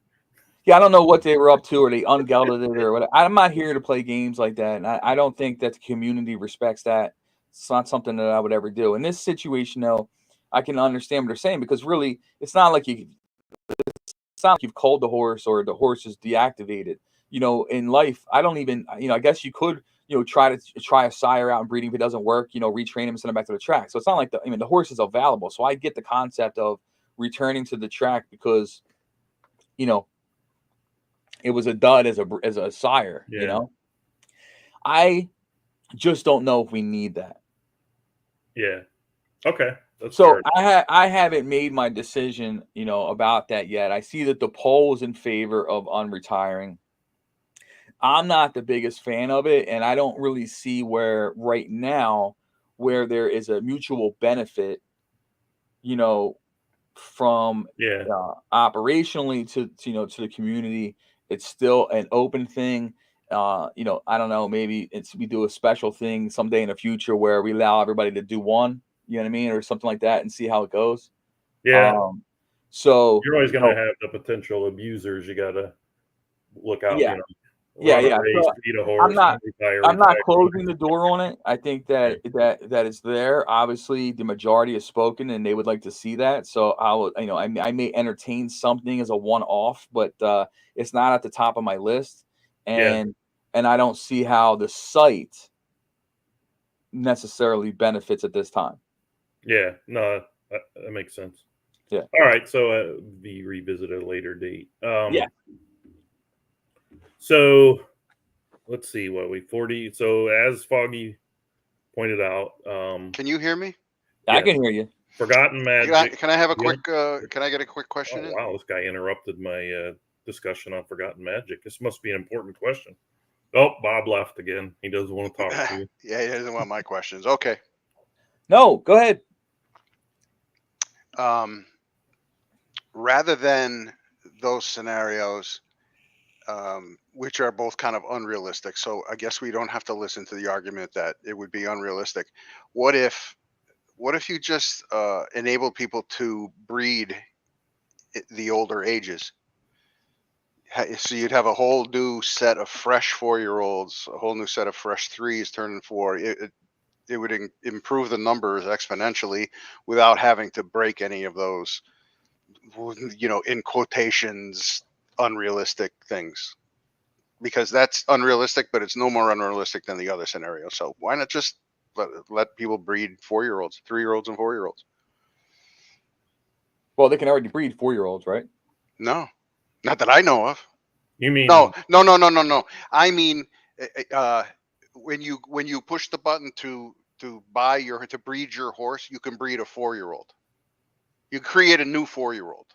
Yeah, I don't know what they were up to, or they ungelded it, or what. I'm not here to play games like that, and I don't think that the community respects that. It's not something that I would ever do. In this situation, though, I can understand what they're saying because really, it's not like you've culled the horse or the horse is deactivated. In life, I don't even. I guess you could try a sire out in breeding. If it doesn't work, retrain him and send him back to the track. So it's not like the horse is available. So I get the concept of returning to the track because it was a dud as a sire. Yeah. I just don't know if we need that. Yeah. Okay. That's So fair. I haven't made my decision, about that yet. I see that the poll is in favor of unretiring. I'm not the biggest fan of it, and I don't really see where right now where there is a mutual benefit, from Yeah. operationally to the community. It's still an open thing. I don't know, maybe we do a special thing someday in the future where we allow everybody to do one, you know what I mean, or something like that and see how it goes. Yeah. So You're always going to have the potential abusers. You got to look out, yeah, run a yeah. race, So feed a I'm horse, not I'm retire. not closing the door on it. I think that it's there. Obviously, the majority has spoken, and they would like to see that. So I will, I may entertain something as a one-off, but it's not at the top of my list, Yeah. and I don't see how the site necessarily benefits at this time. Yeah. No, that makes sense. Yeah. All right. So be revisited at a later date. Yeah. So let's see what we 40. So as Foggy pointed out, Can you hear me? I can hear you. Forgotten Magic. Can I have a quick? Can I get a quick question? Oh, wow, this guy interrupted my discussion on Forgotten Magic. This must be an important question. Oh, Bob left again. He doesn't want to talk to you. Yeah, he doesn't want my questions. Okay. No, go ahead. Rather than those scenarios, which are both kind of unrealistic, so I guess we don't have to listen to the argument that it would be unrealistic. What if you just enable people to breed the older ages? So you'd have a whole new set of fresh 4-year-olds, a whole new set of fresh 3s turning 4. It would improve the numbers exponentially without having to break any of those, in quotations, unrealistic things. Because that's unrealistic, but it's no more unrealistic than the other scenario. So why not just let people breed 4-year-olds, 3-year-olds, and 4-year-olds? Well, they can already breed 4-year-olds, right? No, not that I know of. You mean no? I mean, when you push the button to breed your horse, you can breed a 4-year-old. You create a new 4-year-old.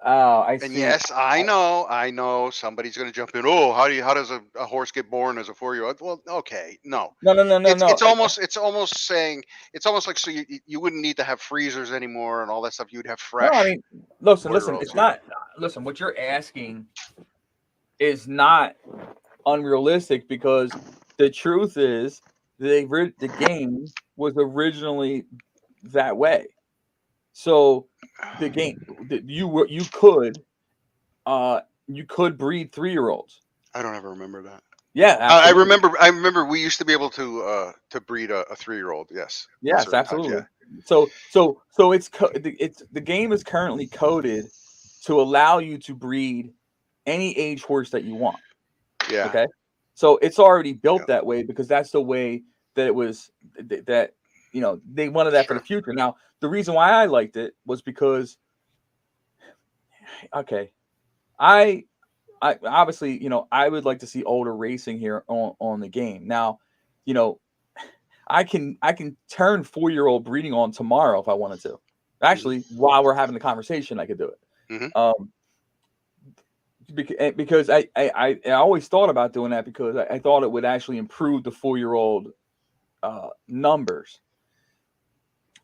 Oh, I see. And yes, I know somebody's going to jump in. Oh, how does a horse get born as a 4-year-old? Well, okay, no. It's almost saying, it's almost like, so you wouldn't need to have freezers anymore and all that stuff. You would have fresh. No, I mean, listen. 4-year-olds. It's not. Listen, what you're asking is not unrealistic because the truth is the game was originally that way. So the game you could breed 3-year-olds. I don't ever remember that. Yeah, absolutely. I remember we used to be able to breed a 3-year-old. Yes. Yes, absolutely. Times, yeah. So it's the game is currently coded to allow you to breed any age horse that you want. Yeah. Okay. So it's already built that way because that's the way that it was that they wanted that for the future. Now, the reason why I liked it was because, okay, I obviously, I would like to see older racing here on the game. Now, I can turn 4-year-old breeding on tomorrow if I wanted to. Actually, while we're having the conversation, I could do it. Because I always thought about doing that because I thought it would actually improve the 4-year-old numbers.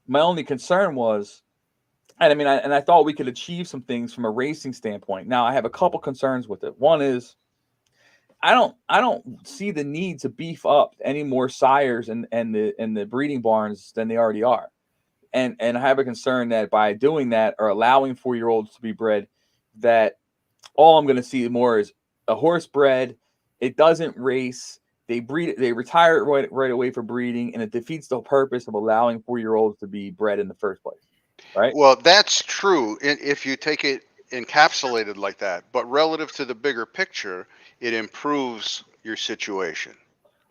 My only concern was, and I mean, I thought we could achieve some things from a racing standpoint. Now, I have a couple concerns with it. One is, I don't see the need to beef up any more sires and the breeding barns than they already are. And I have a concern that by doing that or allowing 4-year-olds to be bred, that all I'm going to see more is a horse bred. It doesn't race. They breed it. They retire it right away for breeding, and it defeats the purpose of allowing 4-year-olds to be bred in the first place. Right? Well, that's true if you take it encapsulated like that. But relative to the bigger picture, it improves your situation.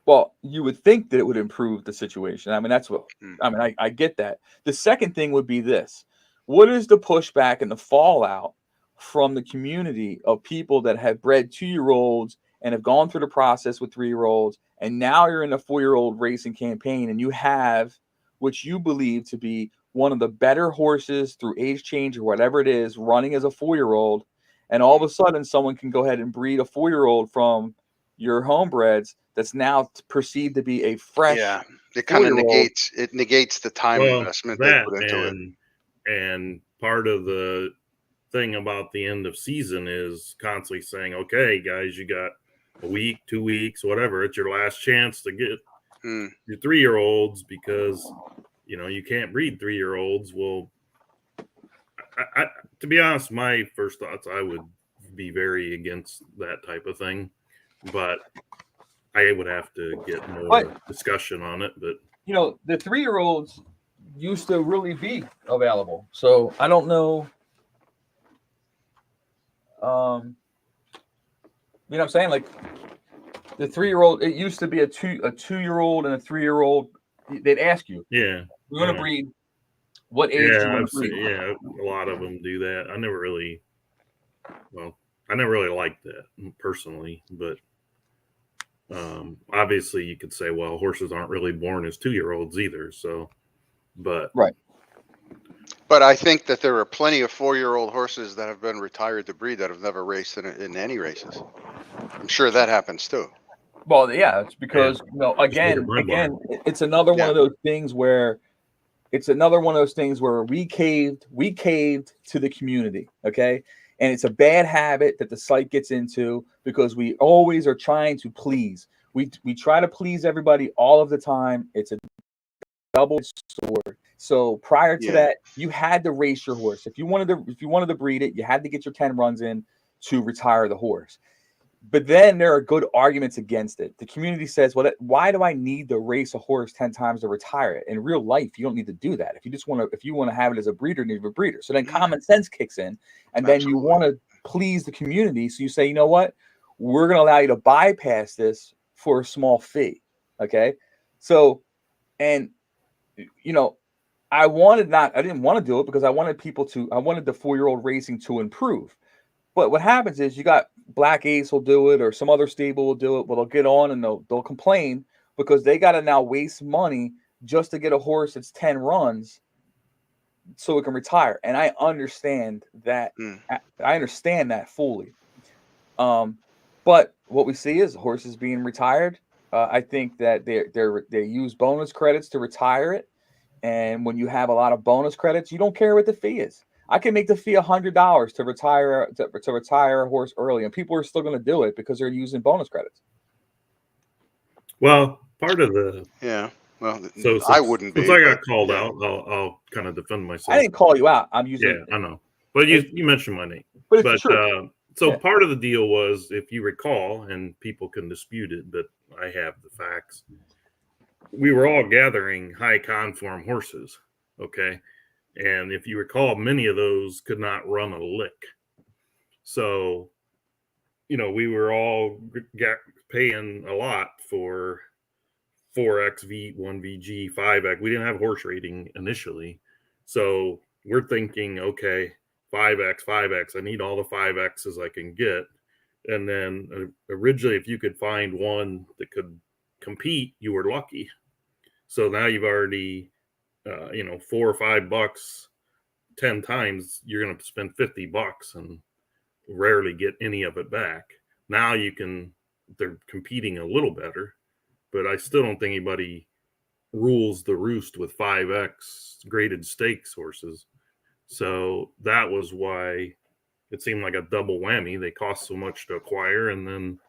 Well, you would think that it would improve the situation. I mean, that's what I get that. The second thing would be this: what is the pushback and the fallout from the community of people that have bred 2-year-olds and have gone through the process with 3-year-olds, and now you're in a 4-year-old racing campaign and you have what you believe to be one of the better horses through age change or whatever it is running as a 4-year-old, and all of a sudden someone can go ahead and breed a 4-year-old from your homebreds that's now perceived to be a fresh. Yeah, it kind of negates the time investment they put into it. And part of the thing about the end of season is constantly saying, okay, guys, you got a week, 2 weeks, whatever. It's your last chance to get your 3-year-olds because, you can't breed 3-year-olds. Well, to be honest, my first thoughts, I would be very against that type of thing, but I would have to get more discussion on it. But the 3-year-olds used to really be available, so I don't know. You know what I'm saying? Like the 3-year-old, it used to be a 2-year-old and a 3-year-old. They'd ask you, yeah, you want to breed? What age do you want to breed? Yeah, a lot of them do that. I never really liked that personally, but obviously you could say, well, horses aren't really born as 2-year-olds either. So, but right. But I think that there are plenty of 4-year-old horses that have been retired to breed that have never raced in any races. I'm sure that happens too. Well, yeah, it's because again, it's another one of those things where we caved to the community, okay? And it's a bad habit that the site gets into because we always are trying to please. We try to please everybody all of the time. It's a double sword. So prior to that, you had to race your horse. If you wanted to breed it, you had to get your 10 runs in to retire the horse. But then there are good arguments against it. The community says, well, why do I need to race a horse 10 times to retire it? In real life, you don't need to do that. If you want to have it as a breeder, you need a breeder. So then common sense kicks in, and then you want to please the community. So you say, you know what? We're going to allow you to bypass this for a small fee. Okay. So, and I didn't want to do it because I wanted the 4-year-old racing to improve. But what happens is you got Black Ace will do it or some other stable will do it. Well, they'll get on and they'll complain because they got to now waste money just to get a horse that's 10 runs so it can retire. And I understand that. I understand that fully. But what we see is horses being retired. I think that they use bonus credits to retire it. And when you have a lot of bonus credits, you don't care what the fee is. I can make the fee $100 to retire a horse early, and people are still going to do it because they're using bonus credits. Well, part of the I wouldn't be. Since I got called out, I'll kind of defend myself. I didn't call you out. I'm using. Yeah, I know, but you mentioned my name. But it's true. Part of the deal was, if you recall, and people can dispute it, but I have the facts. We were all gathering high conform horses, okay? And if you recall, many of those could not run a lick. So, we were all paying a lot for 4X, V1, VG, 5X. We didn't have horse rating initially. So we're thinking, okay, 5X, 5X. I need all the 5Xs I can get. And then originally, if you could find one that could compete, you were lucky. So now you've already, $4 or $5, 10 times, you're going to spend $50 and rarely get any of it back. Now they're competing a little better, but I still don't think anybody rules the roost with 5X graded stakes horses. So that was why it seemed like a double whammy. They cost so much to acquire, and then,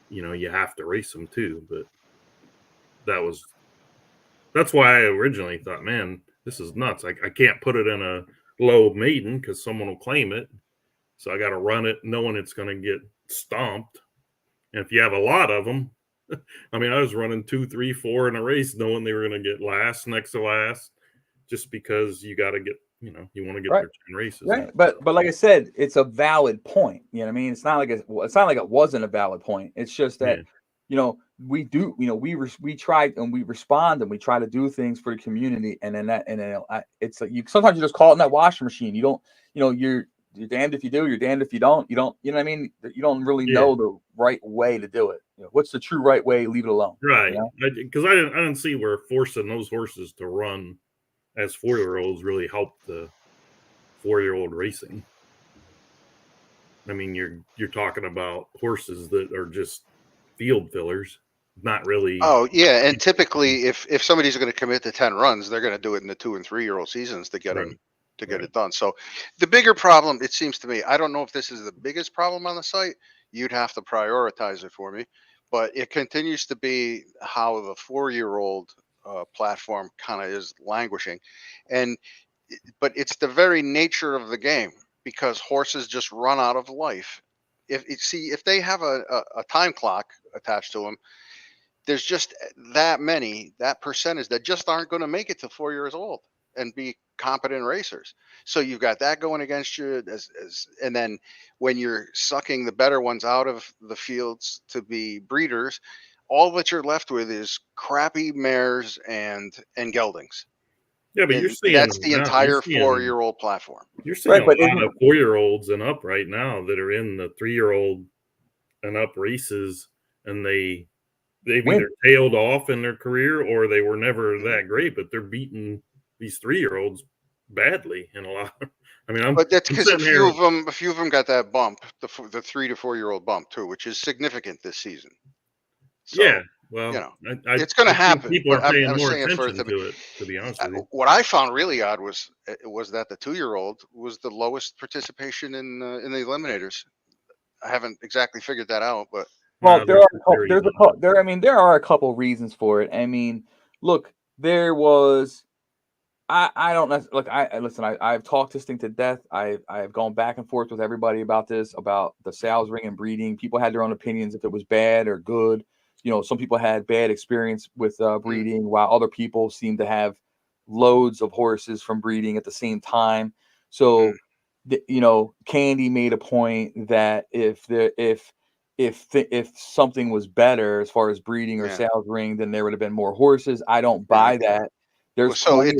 you have to race them too. But that's why I originally thought, man, this is nuts. I can't put it in a low maiden because someone will claim it. So I got to run it knowing it's going to get stomped. And if you have a lot of them, I was running 2, 3, 4 in a race knowing they were going to get last, next to last, just because you got to get, you want to get Right. their 10 races. Right. But like I said, it's a valid point. You know what I mean? It's not like it wasn't a valid point. It's just that, we do, we try and we respond and we try to do things for the community. And then it's like sometimes you just call it in that washing machine. You don't, you're damned if you do, you're damned if you don't. You don't, you know what I mean? You don't really know the right way to do it. What's the true right way? Leave it alone. Right. Because I didn't see where forcing those horses to run as 4-year-olds really helped the 4-year-old racing. You're talking about horses that are just field fillers, not really. Oh yeah, and typically, if somebody's going to commit to 10 runs, they're going to do it in the 2- and 3-year-old seasons to get them to get it done. So the bigger problem, it seems to me, I don't know if this is the biggest problem on the site. You'd have to prioritize it for me, but it continues to be how the 4-year-old platform kind of is languishing, but it's the very nature of the game because horses just run out of life. If they have a time clock attached to them, there's just that percentage that just aren't going to make it to 4 years old and be competent racers. So you've got that going against you and then when you're sucking the better ones out of the fields to be breeders, all that you're left with is crappy mares and geldings. Yeah, but you're seeing that's the entire 4-year-old platform. You're seeing a lot of 4-year-olds and up right now that are in the 3-year-old and up races, and they've either tailed off in their career or they were never that great, but they're beating these 3-year-olds badly in a lot. But that's because a few of them got that bump, the 3 to 4-year-old bump too, which is significant this season. So, yeah, well, it's going to happen. People are paying more attention to it, to be honest with you. What I found really odd was that the 2-year-old was the lowest participation in the Eliminators. I haven't exactly figured that out, but there are a couple reasons for it. Look, there was. I don't know. Look, I've talked this thing to death. I've gone back and forth with everybody about this, about the sales ring and breeding. People had their own opinions if it was bad or good. Some people had bad experience with breeding, while other people seem to have loads of horses from breeding at the same time. So, Candy made a point that if something was better as far as breeding or sales ring, then there would have been more horses. I don't buy that. You're saying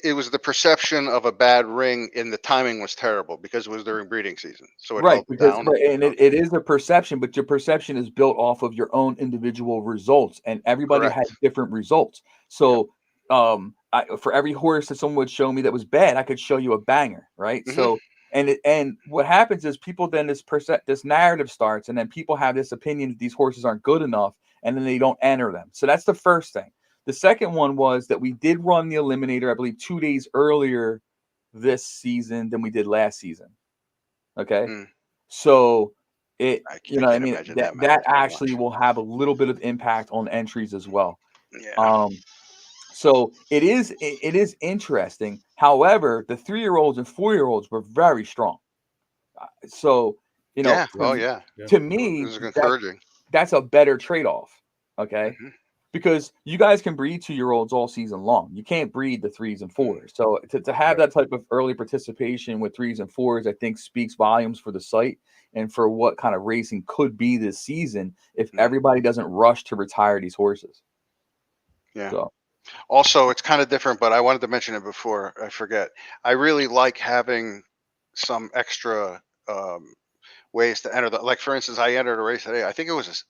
it was the perception of a bad ring and the timing was terrible because it was during breeding season. So it held down. And it is a perception, but your perception is built off of your own individual results, and everybody had different results. So for every horse that someone would show me that was bad, I could show you a banger, right? Mm-hmm. So and what happens is people then this narrative starts, and then people have this opinion that these horses aren't good enough, and then they don't enter them. So that's the first thing. The second one was that we did run the Eliminator, I believe, 2 days earlier this season than we did last season. Okay. So that actually will have a little bit of impact on entries as well. Yeah. So it is interesting. However, the 3-year-olds and 4-year-olds were very strong. So, to me, it was encouraging. That's a better trade-off. Okay. Mm-hmm. because you guys can breed 2-year-olds all season long. You can't breed the 3s and 4s. So to have that type of early participation with 3s and 4s, I think speaks volumes for the site and for what kind of racing could be this season if everybody doesn't rush to retire these horses. Yeah. So. Also, it's kind of different, but I wanted to mention it before I forget. I really like having some extra ways to enter like, for instance, I entered a race today. I think it was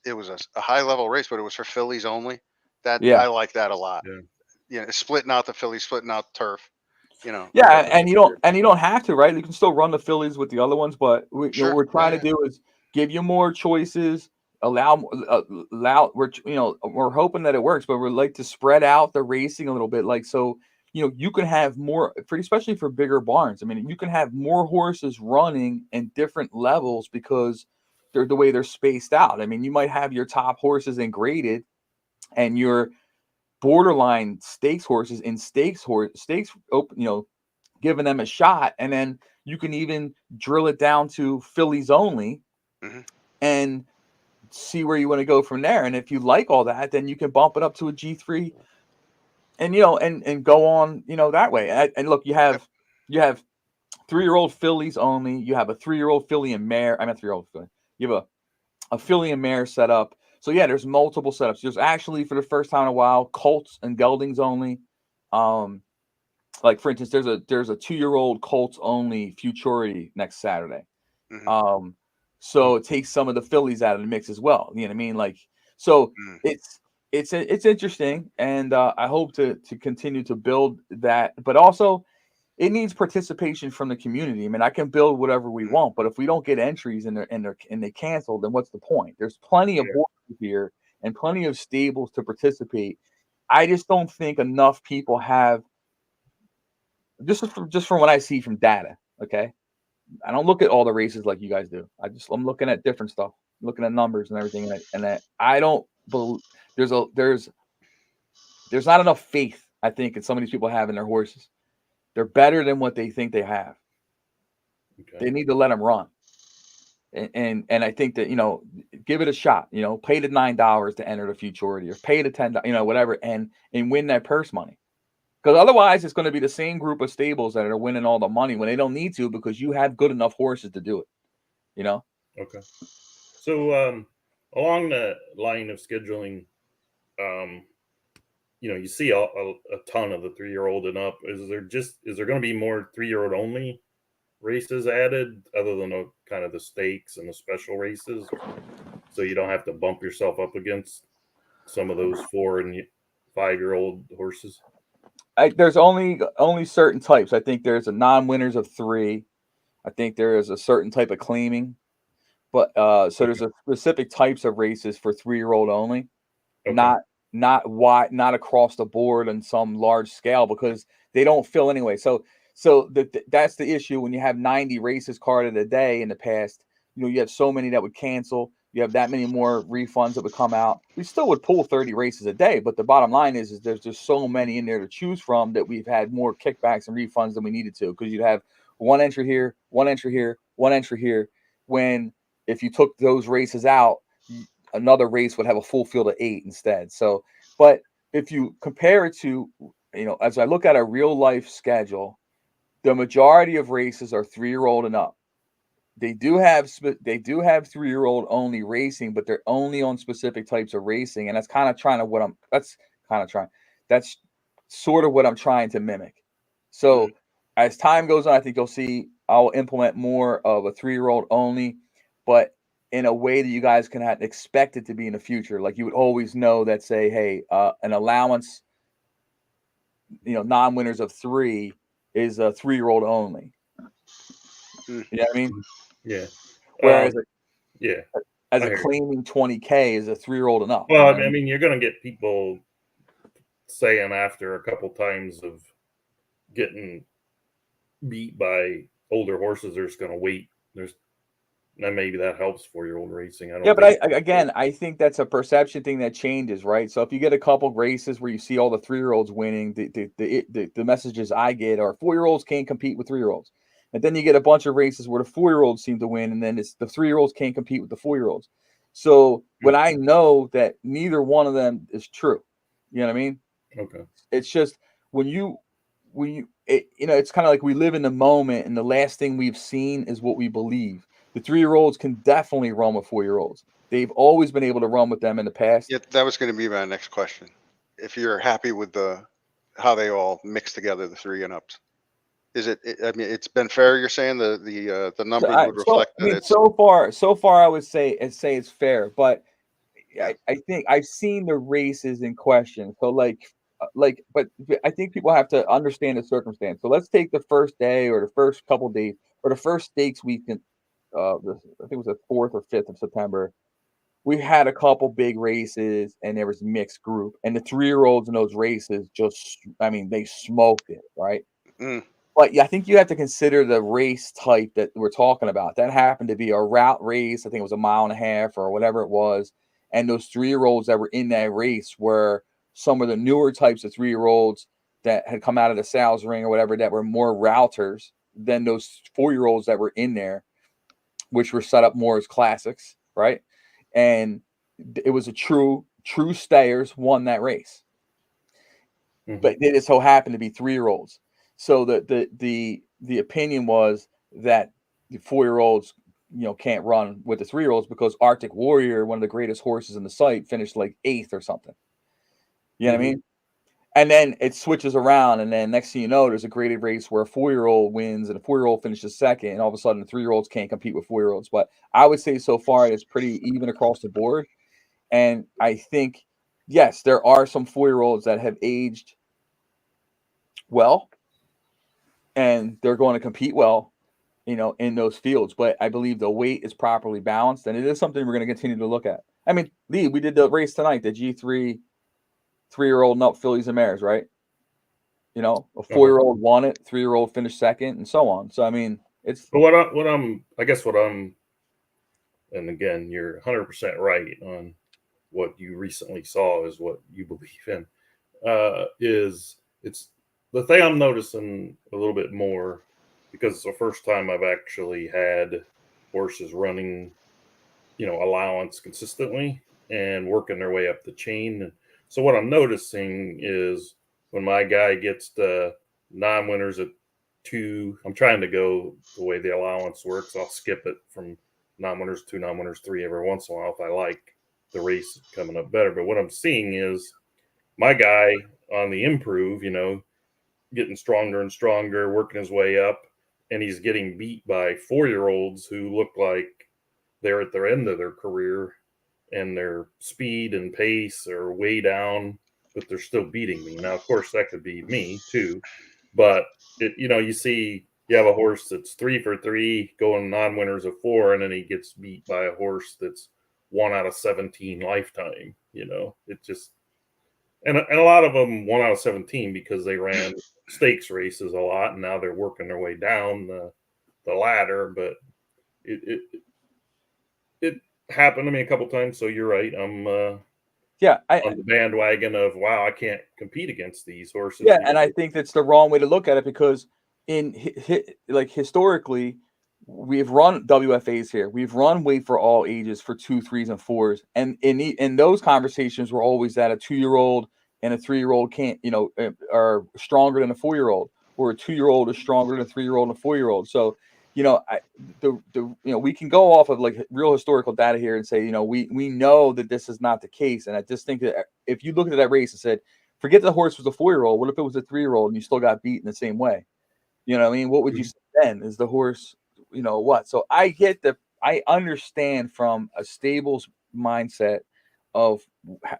a high level race, but it was for fillies only. That Yeah. I like that a lot. Yeah. You know, splitting out the fillies, splitting out turf. You know. Yeah, and you don't have to, right? You can still run the fillies with the other ones, but what we're trying to do is give you more choices. We're hoping that it works, but we're like to spread out the racing a little bit, like so. You can have more, especially for bigger barns. I mean, you can have more horses running in different levels because they're the way they're spaced out. I mean, you might have your top horses in graded, and your borderline stakes horses in stakes open, giving them a shot, and then you can even drill it down to fillies only, and see where you want to go from there. And if you like all that, then you can bump it up to a G3. And and go on, that way. And look, you have 3-year-old fillies only. You have a 3-year-old filly and mare. I'm a 3-year-old filly. You have a filly and mare set up. So yeah, there's multiple setups. There's actually, for the first time in a while, colts and geldings only. Like for instance, there's a 2-year-old colts only futurity next Saturday. So it takes some of the fillies out of the mix as well. You know what I mean? Like, so it's interesting, and I hope to continue to build that, but also it needs participation from the community. I mean, I can build whatever we want, but if we don't get entries and they cancel, then what's the point? There's plenty of horses here and plenty of stables to participate. I just don't think enough people have, just from what I see from data. Okay, I don't look at all the races like you guys do. I'm looking at different stuff, looking at numbers and everything, and that I don't believe there's not enough faith, I think, in some of these people have in their horses. They're better than what they think they have. Okay. They need to let them run, and I think that give it a shot. Pay the $9 to enter the futurity, or pay the $10, whatever, and win that purse money. Because otherwise, it's going to be the same group of stables that are winning all the money when they don't need to, because you have good enough horses to do it. Okay. So along the line of scheduling, you see a ton of the 3-year-old and up. Is there going to be more 3-year-old only races added, other than kind of the stakes and the special races, so you don't have to bump yourself up against some of those 4 and 5-year-old horses? There's only certain types. I think there's a non-winners of 3. I think there is a certain type of claiming, but so there's a specific types of races for 3-year-old only, not across the board on some large scale, because they don't fill anyway. So that's the issue when you have 90 races carded a day in the past. You have so many that would cancel. You have that many more refunds that would come out. We still would pull 30 races a day, but the bottom line is there's just so many in there to choose from that we've had more kickbacks and refunds than we needed to, because you'd have one entry here, one entry here, one entry here. When if you took those races out, another race would have a full field of 8 instead. So, but if you compare it to, as I look at a real life schedule, the majority of races are 3-year-old and up. They do have 3-year-old only racing, but they're only on specific types of racing, and that's sort of what I'm trying to mimic. So as time goes on, I think you'll see I'll implement more of a 3-year-old only, but in a way that you guys can expect it to be in the future. Like, you would always know that, say, hey, an allowance, non-winners of 3 is a 3-year-old only. You know what I mean? Yeah. Whereas, as a claiming 20K is a 3-year-old and up. Well, I mean, you're going to get people saying after a couple times of getting beat by older horses, they're just going to wait. And maybe that helps 4-year-old racing. I think that's a perception thing that changes, right? So if you get a couple races where you see all the 3-year-olds winning, the messages I get are 4-year-olds can't compete with 3-year-olds. And then you get a bunch of races where the 4-year-olds seem to win, and then it's the 3-year-olds can't compete with the 4-year-olds. So when I know that neither one of them is true, You know what I mean? Okay. It's just it's kind of like we live in the moment, and the last thing we've seen is what we believe. The 3-year-olds can definitely run with 4-year-olds. They've always been able to run with them in the past. Yeah, that was going to be my next question. If you're happy with how they all mix together, the 3 and ups, is it? I mean, it's been fair. You're saying the So numbers would reflect that it's so far, I would say it's fair, but yeah. I think I've seen the races in question. So but I think people have to understand the circumstance. So let's take the first day or the first couple days or the first stakes weekend. I think it was the 4th or 5th of September. We had a couple big races, and there was mixed group, and the 3-year-olds in those races they smoked it, right? Mm, But yeah, I think you have to consider the race type that we're talking about. That happened to be a route race. I think it was a mile and a half or whatever it was. And those 3-year-olds that were in that race were some of the newer types of 3-year-olds that had come out of the sales ring or whatever that were more routers than those 4-year-olds that were in there, which were set up more as classics, right? And it was a true stayers won that race. But they just so happened to be 3-year-olds. So the opinion was that the 4-year-olds, can't run with the 3-year-olds because Arctic Warrior, one of the greatest horses in the site, finished like 8th or something. You know what I mean? And then it switches around, and then next thing you know, there's a graded race where a 4-year-old wins and a 4-year-old finishes second, and all of a sudden the 3-year-olds can't compete with 4-year-olds. But I would say so far it's pretty even across the board. And I think, yes, there are some 4-year-olds that have aged well, and they're going to compete well, in those fields. But I believe the weight is properly balanced, and it is something we're going to continue to look at. I mean, Lee, we did the race tonight, the G3 3-year-old and up fillies and mares, right? A 4-year-old won it, 3-year-old finished second, and so on. So I mean, it's. But I guess what I'm, and again, you're 100% right on what you recently saw is what you believe in. Is it's the thing I'm noticing a little bit more because it's the first time I've actually had horses running, allowance consistently and working their way up the chain. And so what I'm noticing is when my guy gets the non-winners at 2, I'm trying to go the way the allowance works. I'll skip it from non-winners 2, non-winners 3 every once in a while if I like the race coming up better. But what I'm seeing is my guy on the improve, getting stronger and stronger, working his way up, and he's getting beat by 4-year-olds who look like they're at their end of their career and their speed and pace are way down, but they're still beating me. Now, of course, that could be me too, but you have a horse that's 3 for 3 going non-winners of 4, and then he gets beat by a horse that's 1 out of 17 lifetime. It just, and a lot of them 1 out of 17 because they ran stakes races a lot, and now they're working their way down the ladder. But it happened to me a couple times. So you're right. I'm on the bandwagon of wow, I can't compete against these horses. Yeah, and I think that's the wrong way to look at it because historically, we've run WFAs here. We've run weight for all ages for 2, 3s, and 4s, and in those conversations, we're always that a 2-year-old and a 3-year-old can't, are stronger than a 4-year-old, or a 2-year-old is stronger than a 3-year-old and a 4-year-old. So, we can go off of like real historical data here and say, we know that this is not the case, and I just think that if you looked at that race and said, forget the horse was a 4-year-old. What if it was a 3-year-old and you still got beat in the same way? You know what I mean? What would you say then? Is the horse, what? So I understand from a stable's mindset of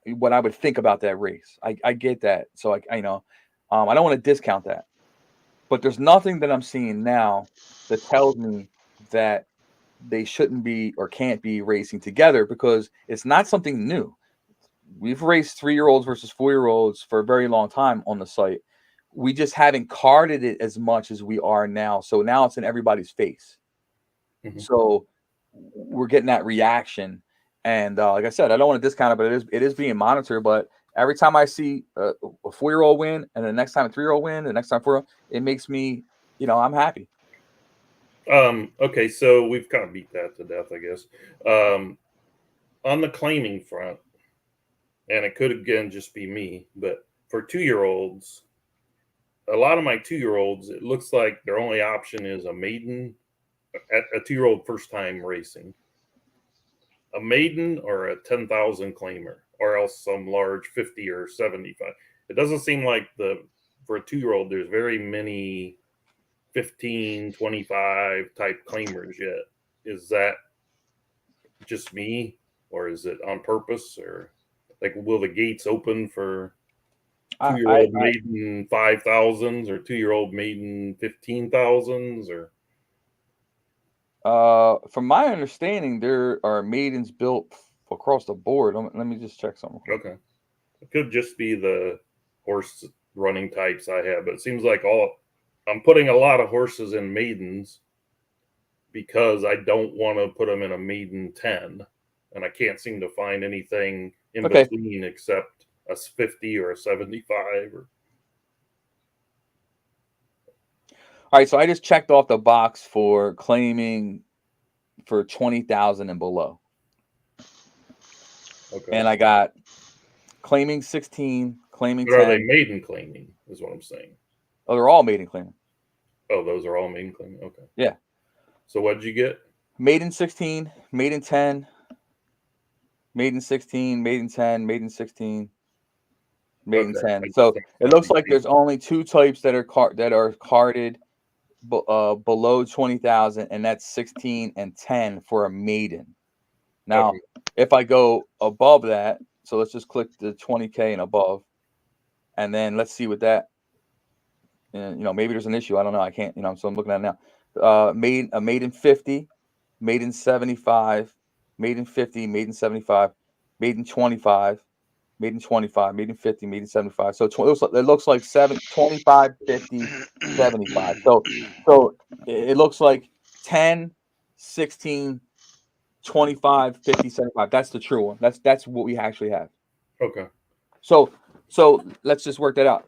what I would think about that race. I get that. So I don't want to discount that, but there's nothing that I'm seeing now that tells me that they shouldn't be or can't be racing together because it's not something new. We've raced 3-year-olds versus 4-year-olds for a very long time on the site. We just haven't carded it as much as we are now. So now it's in everybody's face. So we're getting that reaction. And like I said, I don't want to discount it, but it is being monitored. But every time I see a 4-year-old win, and the next time a 3-year-old win, the next time 4-year-old, it makes me, I'm happy. Okay, so we've kind of beat that to death, I guess. On the claiming front, and it could again just be me, but for 2-year-olds, a lot of my 2-year-olds, it looks like their only option is a maiden, a 2-year-old first time racing, a maiden or a 10,000 claimer, or else some large 50 or 75. It doesn't seem like for a 2-year-old, there's very many 15, 25 type claimers yet. Is that just me, or is it on purpose, or like will the gates open for 2-year-old maiden 5,000s or 2-year-old maiden 15,000s, or? From my understanding, there are maidens built across the board. Let me just check something. Okay, it could just be the horse running types I have, but it seems like I'm putting a lot of horses in maidens because I don't want to put them in a maiden 10, and I can't seem to find anything in between except a 50 or a 75. All right, so I just checked off the box for claiming for 20,000 and below. Okay. And I got claiming 16, claiming 10. Are they maiden claiming, is what I'm saying? Oh, they're all maiden claiming. Oh, those are all maiden claiming? Okay. Yeah. So what did you get? Maiden 16, maiden 10, maiden 16, maiden 10, maiden 16, maiden 10. So it looks like there's only 2 types that are carded below 20,000, and that's 16 and 10 for a maiden. Now, if I go above that, so let's just click the 20K and above, and then let's see what that. Maybe there's an issue. I don't know. I can't. So I'm looking at it now. Maiden 50, maiden 75, maiden 50, maiden 75, maiden 25. Maiden 25, maiden 50, maiden 75. So it looks like 25, 50, 75. So it looks like 10, 16, 25, 50, 75. That's the true one. That's what we actually have. Okay. So let's just work that out.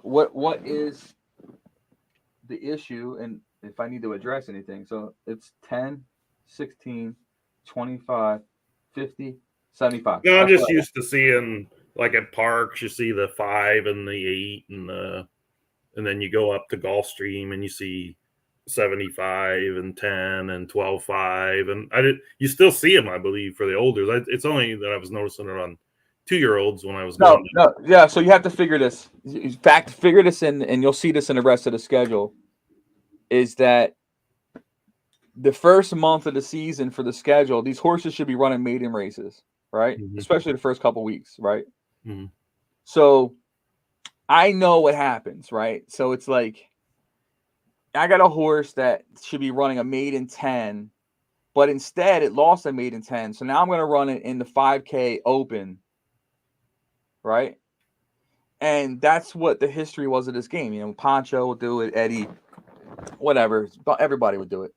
What is the issue, and if I need to address anything? So it's 10, 16, 25, 50, 75. No, I'm just used to seeing, like at parks, you see the 5 and the 8 and then you go up to Gulfstream and you see 75 and 10 and 12.5, and you still see them, I believe, for the olders. It's only that I was noticing it on 2-year-olds when I was going. Yeah. So you have to figure this. In fact, figure this in, and you'll see this in the rest of the schedule. Is that the first month of the season for the schedule? These horses should be running maiden races, right? Mm-hmm. Especially the first couple weeks, right? Mm-hmm. So I know what happens, right? So it's like I got a horse that should be running a maiden 10, but instead it lost a maiden 10. So now I'm going to run it in the 5K open, right? And that's what the history was of this game. Pancho will do it, Eddie, whatever. Everybody would do it.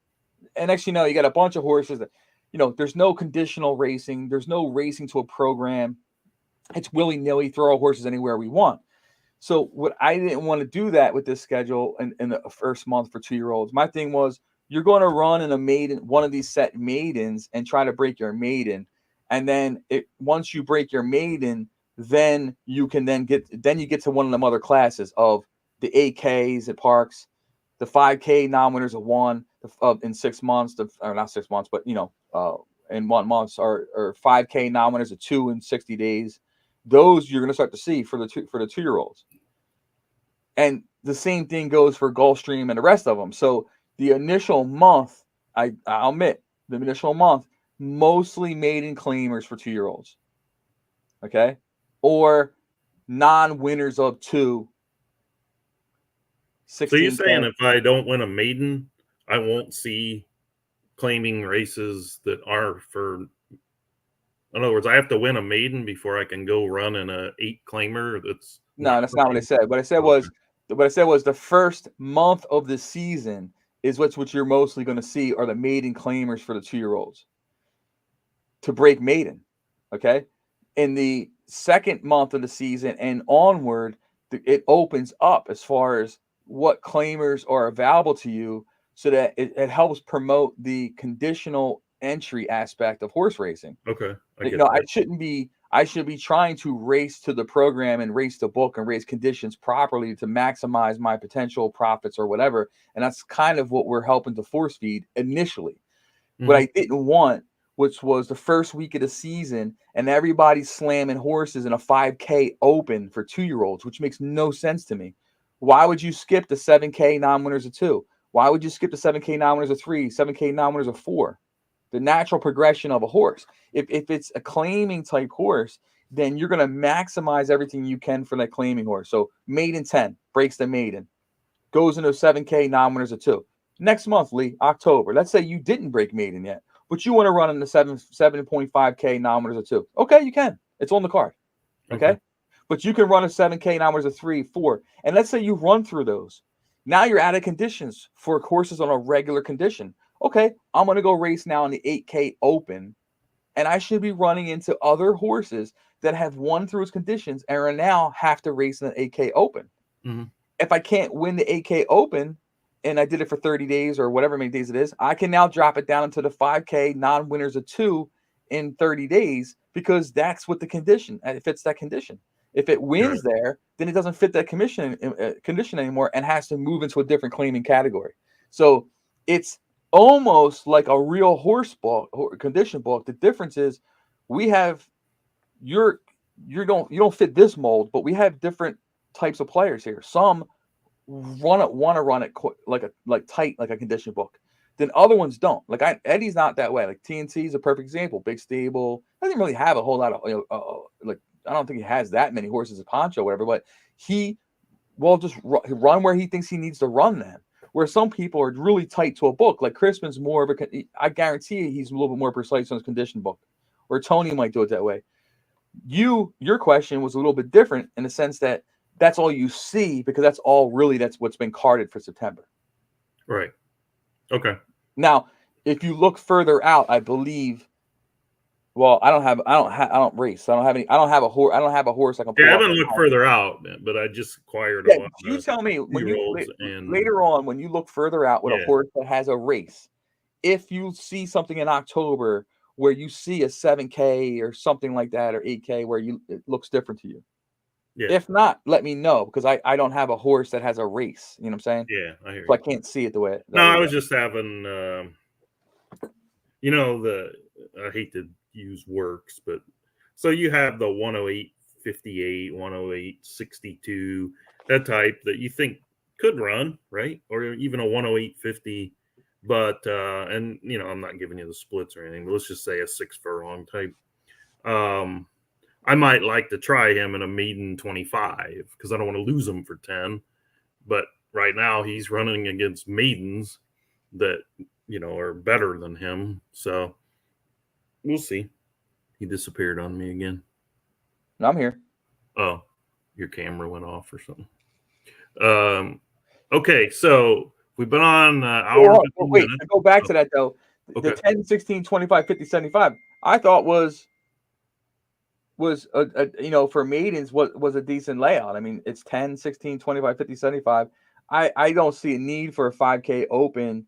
And next, you got a bunch of horses that, there's no conditional racing. There's no racing to a program. It's willy-nilly, throw horses anywhere we want. So what I didn't want to do that with this schedule in the first month for 2-year-olds. My thing was, you're going to run in a maiden, one of these set maidens, and try to break your maiden. And then once you break your maiden, then you can get to one of them other classes of the 8Ks at parks, the 5K non-winners of 1 in 6 months, or not 6 months, but in 1 month, or 5K non-winners of 2 in 60 days. Those you're going to start to see for the 2-year-olds. And the same thing goes for Gulfstream and the rest of them. So the initial month, I'll admit, the initial month, mostly maiden claimers for 2-year-olds. Okay? Or non-winners of 2. 16, so you're saying if I don't win a maiden, I won't see claiming races that are for... In other words, I have to win a maiden before I can go run in a 8 claimer. That's not what I said. What I said was the first month of the season is what you're mostly going to see are the maiden claimers for the 2-year-olds to break maiden. Okay, in the second month of the season and onward, it opens up as far as what claimers are available to you, so that it helps promote the conditional entry aspect of horse racing. Okay. I I should be trying to race to the program and race the book and race conditions properly to maximize my potential profits or whatever. And that's kind of what we're helping to force feed initially. Mm-hmm. What I didn't want, which was the first week of the season, and everybody's slamming horses in a 5K open for 2-year-olds, which makes no sense to me. Why would you skip the 7K non-winners of 2? Why would you skip the 7K non-winners of 3, 7K non-winners of 4? The natural progression of a horse. If it's a claiming type horse, then you're going to maximize everything you can for that claiming horse. So maiden 10 breaks the maiden, goes into 7K non-winners of 2. Next month, Lee, October. Let's say you didn't break maiden yet, but you want to run in the 7.5K non-winners of 2. Okay, you can. It's on the card. Okay? But you can run a 7K non-winners of 3, 4. And let's say you run through those. Now you're out of conditions for horses on a regular condition. Okay, I'm going to go race now in the 8K open, and I should be running into other horses that have won through its conditions and are now have to race in the 8K open. Mm-hmm. If I can't win the 8K open, and I did it for 30 days or whatever many days it is, I can now drop it down into the 5K non-winners of 2 in 30 days because that's what the condition, it fits that condition. If it wins there, then it doesn't fit that condition anymore and has to move into a different claiming category. So it's almost like a real horse book or condition book. The difference is we have you don't fit this mold, but we have different types of players here. Some want to run it like tight, like a condition book. Then other ones don't. Like Eddie's not that way. Like TNT is a perfect example. Big stable. Doesn't really have a whole lot of like. I don't think he has that many horses as Poncho, whatever. But he will just run where he thinks he needs to run them. Where some people are really tight to a book. Like Crispin's more of a. I guarantee you he's a little bit more precise on his condition book. Or Tony might do it that way. Your question was a little bit different in the sense that that's all you see because that's what's been carded for September. Right. Okay. Now, if you look further out, I believe. Well, I don't race. I don't have a horse. I don't have a horse I can. Yeah, I haven't looked further out, but I just acquired a lot. You tell me when and later on when you look further out with a horse that has a race, if you see something in October where you see a 7K or something like that or 8K where it looks different to you. Yeah. If not, let me know because I don't have a horse that has a race. You know what I'm saying? Yeah, I hear so you. I can't see it the way. I was just having, I hate to use works, but so you have the 108, 58, 108, 62, that type that you think could run, right? Or even a 108, 50. But, and, I'm not giving you the splits or anything, but let's just say a 6 furlong type. I might like to try him in a maiden 25 because I don't want to lose him for 10. But right now he's running against maidens that, are better than him. So we'll see. He disappeared on me again. No, I'm here. Oh, your camera went off or something. Okay, so we've been on hour. Wait, to go back to that though. Okay. The 10, 16, 25, 50, 75, I thought was for maidens was a decent layout. I mean, it's 10, 16, 25, 50, 75. I don't see a need for a 5K open.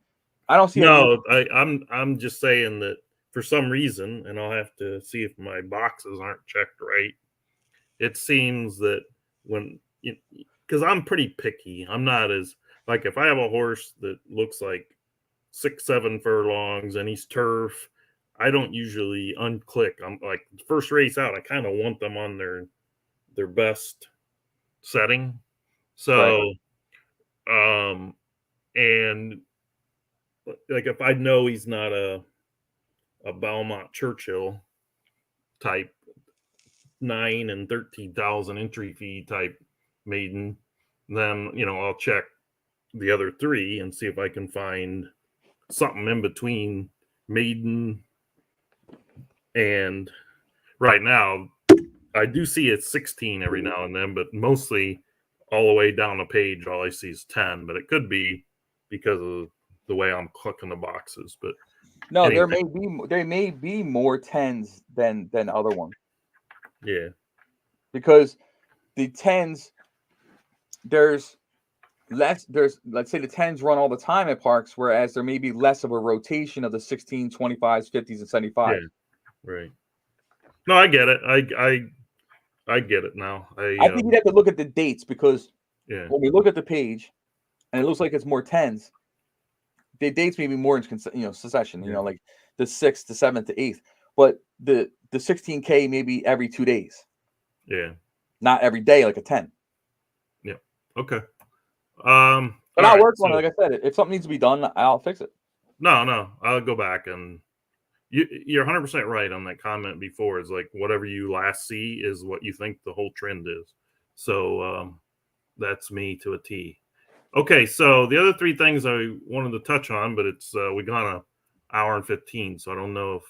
I don't see. No, I'm just saying that for some reason, and I'll have to see if my boxes aren't checked right. It seems that because I'm pretty picky, I'm not as like if I have a horse that looks like 6, 7 furlongs and he's turf, I don't usually unclick. I'm like first race out, I kind of want them on their best setting. So, right. And like if I know he's not a Belmont Churchill type 9 and 13,000 entry fee type maiden, then I'll check the other 3 and see if I can find something in between maiden and right now I do see it's 16 every now and then, but mostly all the way down the page all I see is 10, but it could be because of the way I'm clicking the boxes. But no, anyway. there may be more 10s than other ones. Yeah. Because the 10s let's say the 10s run all the time at parks, whereas there may be less of a rotation of the 16, 25s, 50s, and 75s. Yeah. Right. No, I get it. I get it now. I think you'd have to look at the dates because Yeah. when we look at the page and it looks like it's more 10s, the dates may be more in succession, Yeah. like the 6th, the 7th, the 8th. But the 16K maybe every 2 days. Yeah. Not every day like a 10. Yeah. Okay. But I'll work on it. Like I said, if something needs to be done, I'll fix it. No, I'll go back and you're 100% right on that comment before. Is like whatever you last see is what you think the whole trend is. So that's me to a T. Okay, so the other three things I wanted to touch on, but it's we got an hour and 15, so I don't know if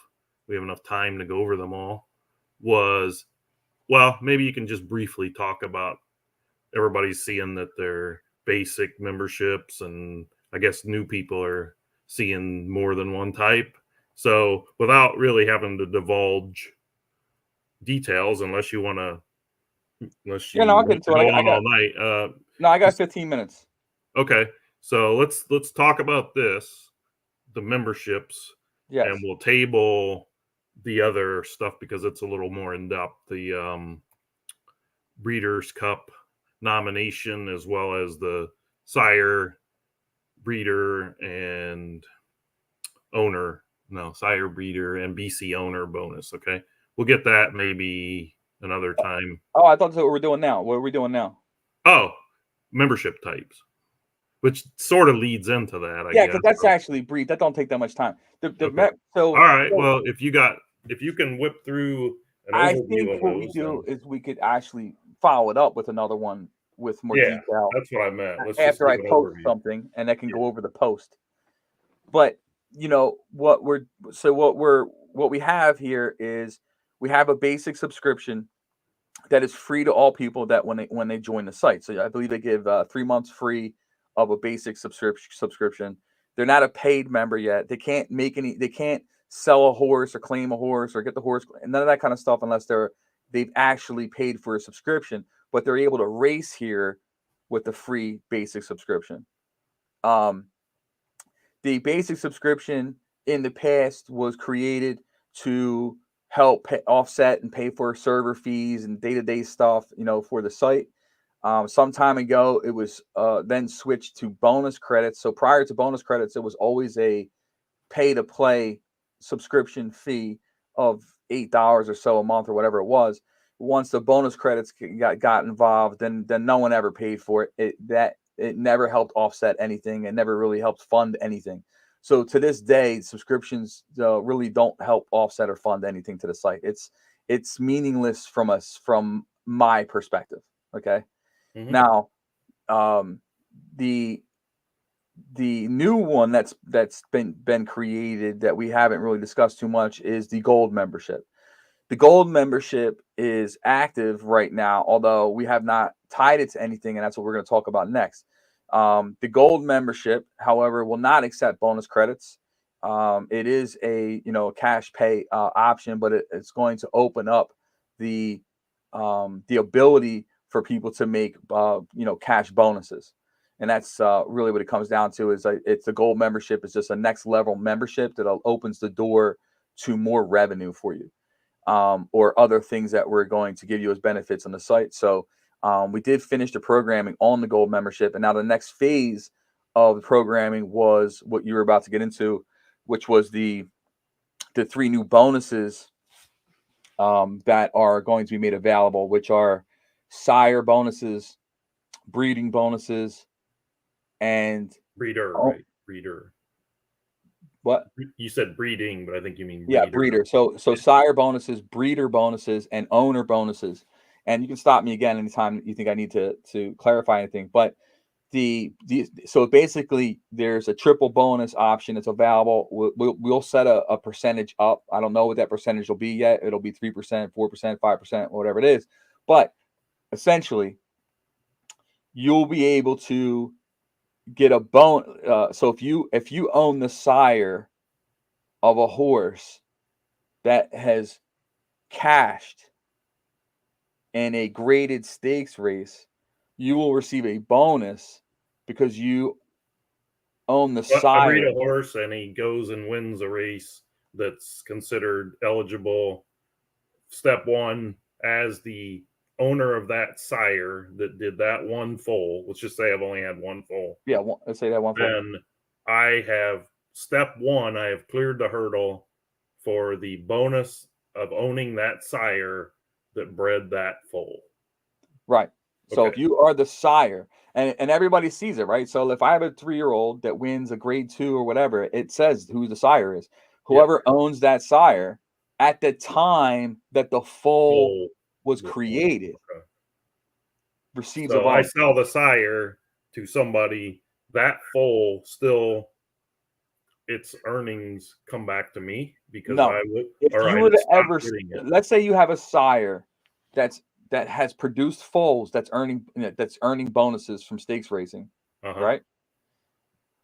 we have enough time to go over them all. Well, maybe you can just briefly talk about everybody's seeing that their basic memberships, and I guess new people are seeing more than one type. So without really having to divulge details, unless you want to, I'll get into it. I got all night. No, I got 15 minutes. Okay, so let's talk about this, the memberships, Yes. and we'll table the other stuff because it's a little more in depth. The Breeders' Cup nomination, as well as the sire, breeder, and sire, breeder, and BC owner bonus. Okay, we'll get that maybe another time. Oh, I thought that's what we're doing now. What are we doing now? Oh, membership types, which sort of leads into that. I guess because that's actually breed. That don't take that much time. Okay. All right. Well, if you can whip through an overview I think of what we those, do is we could actually follow it up with another one with more yeah, detail that's what I meant. Let's after I just give an post overview. something, and I can go over the post. But what we have here is we have a basic subscription that is free to all people that when they join the site. So I believe they give 3 months free of a basic subscription. They're not a paid member yet. They can't they can't sell a horse or claim a horse or get the horse, none of that kind of stuff unless they've actually paid for a subscription. But they're able to race here with the free basic subscription. The basic subscription in the past was created to help offset and pay for server fees and day-to-day stuff, for the site. Some time ago, it was then switched to bonus credits. So prior to bonus credits, it was always a pay-to-play subscription fee of $8 or so a month or whatever it was. Once the bonus credits got involved, then no one ever paid for it. It never helped offset anything. It never really helped fund anything. So to this day, subscriptions really don't help offset or fund anything to the site. It's meaningless from my perspective. Okay. Mm-hmm. Now, the new one that's been created that we haven't really discussed too much is the gold membership. The gold membership is active right now, although we have not tied it to anything, and that's what we're going to talk about next. The gold membership, however, will not accept bonus credits. It is a cash pay option, but it's going to open up the ability for people to make cash bonuses, and that's really what it comes down to. Is it's the gold membership is just a next level membership that opens the door to more revenue for you. Or other things that we're going to give you as benefits on the site. So we did finish the programming on the gold membership. And now the next phase of the programming was what you were about to get into, which was the 3 new bonuses that are going to be made available, which are sire bonuses, breeding bonuses, and Breeder, right? Breeder. What? You said breeding, but I think you mean breeder. Yeah, breeder. So sire bonuses, breeder bonuses, and owner bonuses. And you can stop me again anytime you think I need to clarify anything. But so basically there's a triple bonus option that's available. We'll set a percentage up. I don't know what that percentage will be yet. It'll be 3%, 4%, 5%, whatever it is. But essentially, you'll be able to get a so if you own the sire of a horse that has cashed in a graded stakes race, you will receive a bonus because you own the sire. I breed a horse and he goes and wins a race that's considered eligible step one, as the owner of that sire that did that one foal, let's just say I've only had one foal. Yeah, let's say that one. Then I have step one, I have cleared the hurdle for the bonus of owning that sire that bred that foal. Right. So Okay. if you are the sire, and everybody sees it, right? So if I have a 3-year-old that wins a grade 2 or whatever, it says who the sire is. Whoever owns that sire at the time that the foal was created receives a So I bonus. sell the sire to somebody, that foal still, its earnings come back to me because No. I would. If Or you I were to stop ever, breeding it. let's say you have a sire that has produced foals that's earning bonuses from stakes racing, right?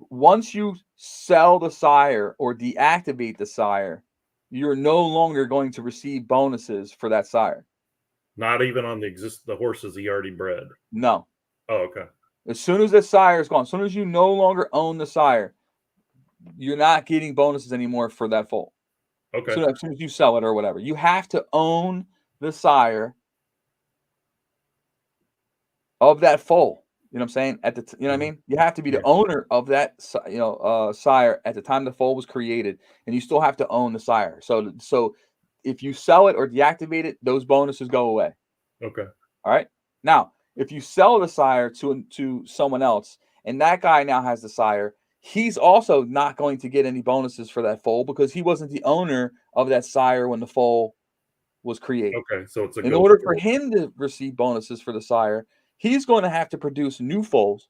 Once you sell the sire or deactivate the sire, you're no longer going to receive bonuses for that sire. Not even on the horses he already bred. No. Oh, okay. As soon as the sire is gone, as soon as you no longer own the sire, you're not getting bonuses anymore for that foal. Okay. So as soon as you sell it or whatever, you have to own the sire of that foal. You know what I'm saying? You know what I mean? You have to be the owner of that, sire at the time the foal was created, and you still have to own the sire. So if you sell it or deactivate it, those bonuses go away. Okay. All right. Now, if you sell the sire to someone else, and that guy now has the sire, he's also not going to get any bonuses for that foal because he wasn't the owner of that sire when the foal was created. Okay. So it's in order for him to receive bonuses for the sire, he's going to have to produce new foals.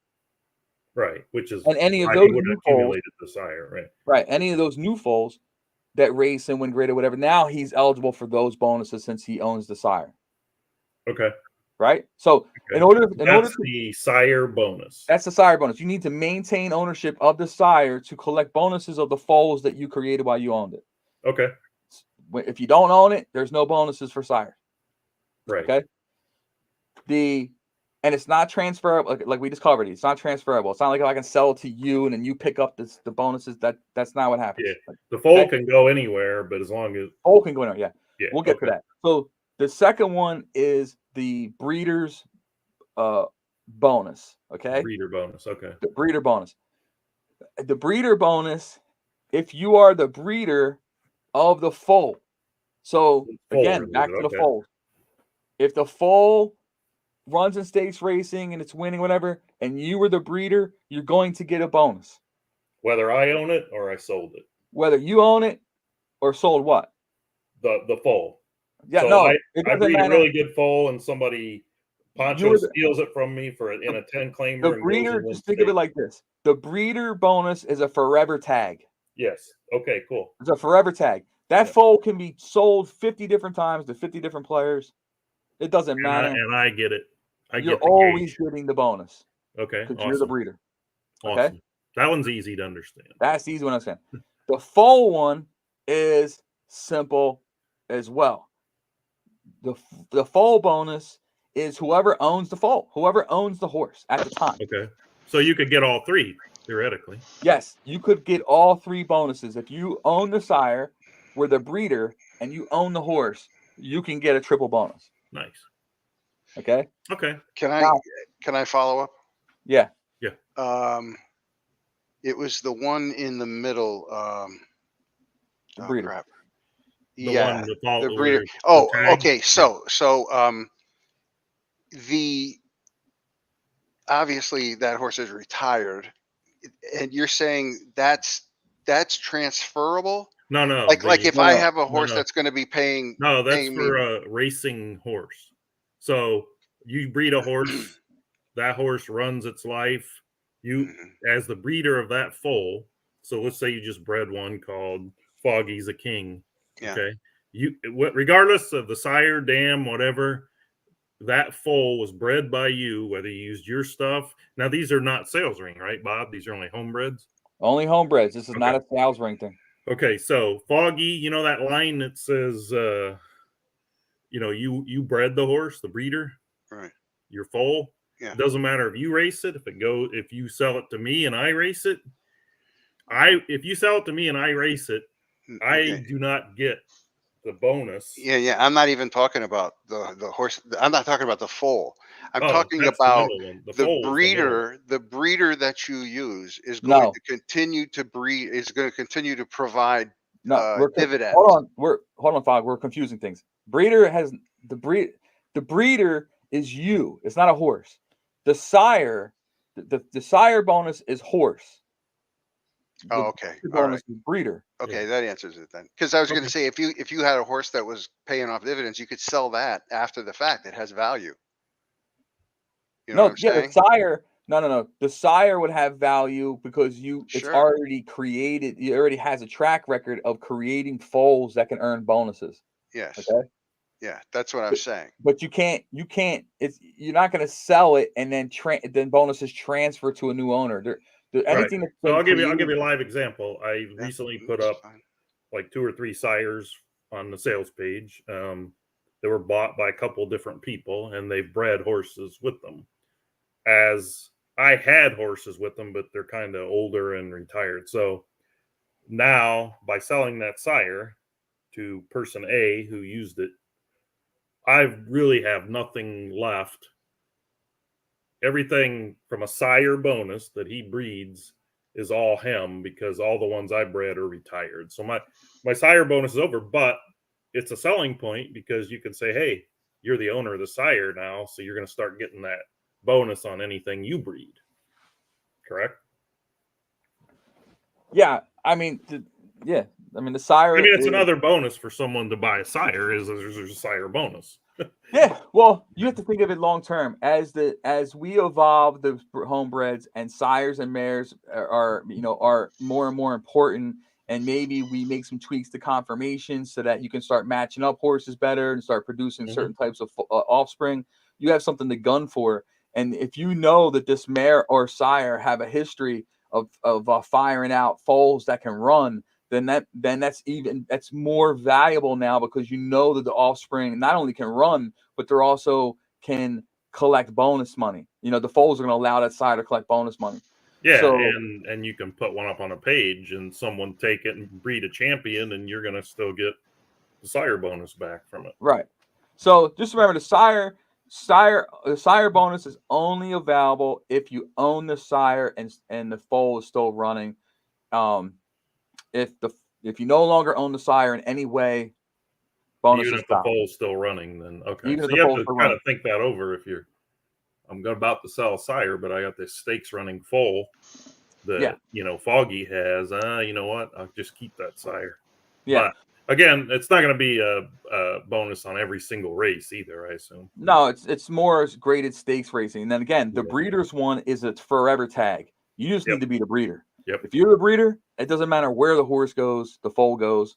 Right. Which is and any of why those he would new have foals, accumulated the sire. Right. right? Any of those new foals that race and win great or whatever, now he's eligible for those bonuses since he owns the sire. Okay. Right. So Okay. in order That's to the sire bonus. that's the sire bonus. You need to maintain ownership of the sire to collect bonuses of the foals that you created while you owned it. Okay. If you don't own it, there's no bonuses for sire. Right. Okay. And it's not transferable, like we just covered it. It's not transferable. It's not like if I can sell it to you and then you pick up the bonuses. That's not what happens. Yeah. The foal can go anywhere, but as long as foal can go anywhere. Yeah. Yeah. We'll get to that. So the second one is the breeder's bonus. Okay. Breeder bonus. Okay. The breeder bonus. The breeder bonus, if you are the breeder of the foal. So again, back to the foal. If the foal runs in stakes racing and it's winning, whatever, and you were the breeder, you're going to get a bonus. Whether I own it or I sold it. Whether you own it or sold what? The foal. Yeah, so no. I breed a really good foal and somebody Poncho steals it from me in a 10 claimer. The breeder, just think of it like this. The breeder bonus is a forever tag. Yes. Okay, cool. It's a forever tag. That foal can be sold 50 different times to 50 different players. It doesn't matter. And I get it. You're always getting the bonus. Okay. Because you're the breeder. Awesome. Okay. That one's easy to understand. That's the easy one to understand. The foal one is simple as well. The foal bonus is whoever owns the foal, whoever owns the horse at the time. Okay. So you could get all three, theoretically. Yes, you could get all three bonuses. If you own the sire, were the breeder, and you own the horse, you can get a triple bonus. Nice. Okay. Okay. Can I follow up? Yeah. Yeah. It was the one in the middle. The breeder. Crap. The breeder. Oh, okay. So the obviously that horse is retired, and you're saying that's transferable? No. Like if I have a horse that's going to be paying. No, that's for a racing horse. So you breed a horse, that horse runs its life. You, as the breeder of that foal, so let's say you just bred one called Foggy's a King. Yeah. Okay. Regardless of the sire, dam, whatever, that foal was bred by you, whether you used your stuff. Now, these are not sales ring, right, Bob? These are only homebreds? Only homebreds. This is not a sales ring thing. Okay, so Foggy, you know that line that says, you bred the horse, the breeder, right? Your foal. Yeah. It doesn't matter if you race it, if you sell it to me and I race it. If you sell it to me and I race it, I do not get the bonus. Yeah. I'm not even talking about the horse. I'm not talking about the foal. I'm talking That's the about middle one. The the foal is the middle one. breeder. The breeder that you use is going No, to continue to breed. Is going to continue to provide no, dividends. hold on, Fog. We're confusing things. Breeder has the breeder is you. It's not a horse. The sire, the sire bonus is horse. The Oh, okay. breeder All bonus right. is breeder. Okay, that answers it then. Because I was going to Okay. say, if you had a horse that was paying off dividends, you could sell that after the fact. It has value. You know what No, I'm yeah, the saying? sire. No. The sire would have value because it's Sure. already created. It already has a track record of creating foals that can earn bonuses. Yes. Okay, Yeah, that's what I'm saying. but you can't. It's you're not going to sell it and then bonuses transfer to a new owner. Right. Anything that's So been I'll give created. you a live example. I recently put That's up fine. like 2 or 3 sires on the sales page. They were bought by a couple different people, and they've bred horses with them. As I had horses with them, but they're kind of older and retired. So now, by selling that sire to person A who used it, I really have nothing left. Everything from a sire bonus that he breeds is all him, because all the ones I bred are retired. So my sire bonus is over, but it's a selling point because you can say, hey, you're the owner of the sire now, so you're going to start getting that bonus on anything you breed. Correct? Yeah, I mean, the sire. I mean, it's another bonus for someone to buy a sire. Is there's a sire bonus? Yeah, well, you have to think of it long term. As we evolve the homebreds, and sires and mares are more and more important, and maybe we make some tweaks to conformation so that you can start matching up horses better and start producing certain types of offspring. You have something to gun for, and if you know that this mare or sire have a history of firing out foals that can run, then that's more valuable now, because you know that the offspring not only can run, but they're also can collect bonus money. The foals are going to allow that sire to collect bonus money. Yeah, So and you can put one up on a page, and someone take it and breed a champion, and you're going to still get the sire bonus back from it. right. So just remember, the sire bonus is only available if you own the sire and the foal is still running. If you no longer own the sire in any way, bonuses Even if the stop. foal's still running, then okay. Even So if the you have foal's to still kind running. of think that over. If I'm about to sell a sire, but I got this stakes running foal that Foggy has. You know what? I'll just keep that sire. Yeah. But again, it's not going to be a bonus on every single race either, I assume. No, it's more graded stakes racing. And then again, the breeders one is a forever tag. You just need to be the breeder. Yep. If you're the breeder, it doesn't matter where the horse goes, the foal goes.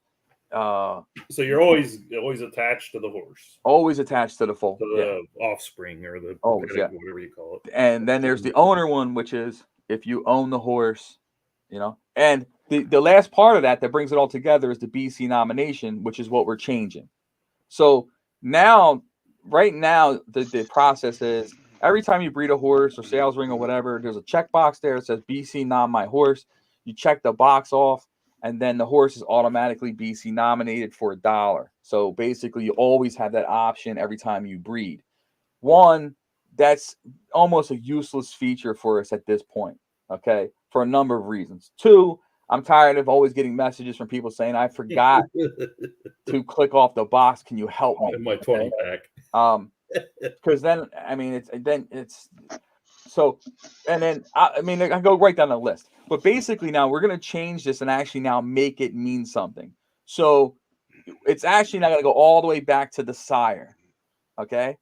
So you're always attached to the horse. Always attached to the foal. To the offspring or the whatever you call it. And then there's the owner one, which is if you own the horse, And the last part of that brings it all together is the BC nomination, which is what we're changing. So right now, the process is every time you breed a horse or sales ring or whatever, there's a checkbox there that says BC nom my horse. You check the box off, and then the horse is automatically BC nominated for $1. So basically, you always have that option every time you breed. One, that's almost a useless feature for us at this point, okay, for a number of reasons. Two, I'm tired of always getting messages from people saying, I forgot to click off the box. Can you help me? In my 20 pack. Because then, I mean, it's so, and then, I go right down the list. But basically now we're going to change this and actually now make it mean something. So it's actually not going to go all the way back to the sire, okay?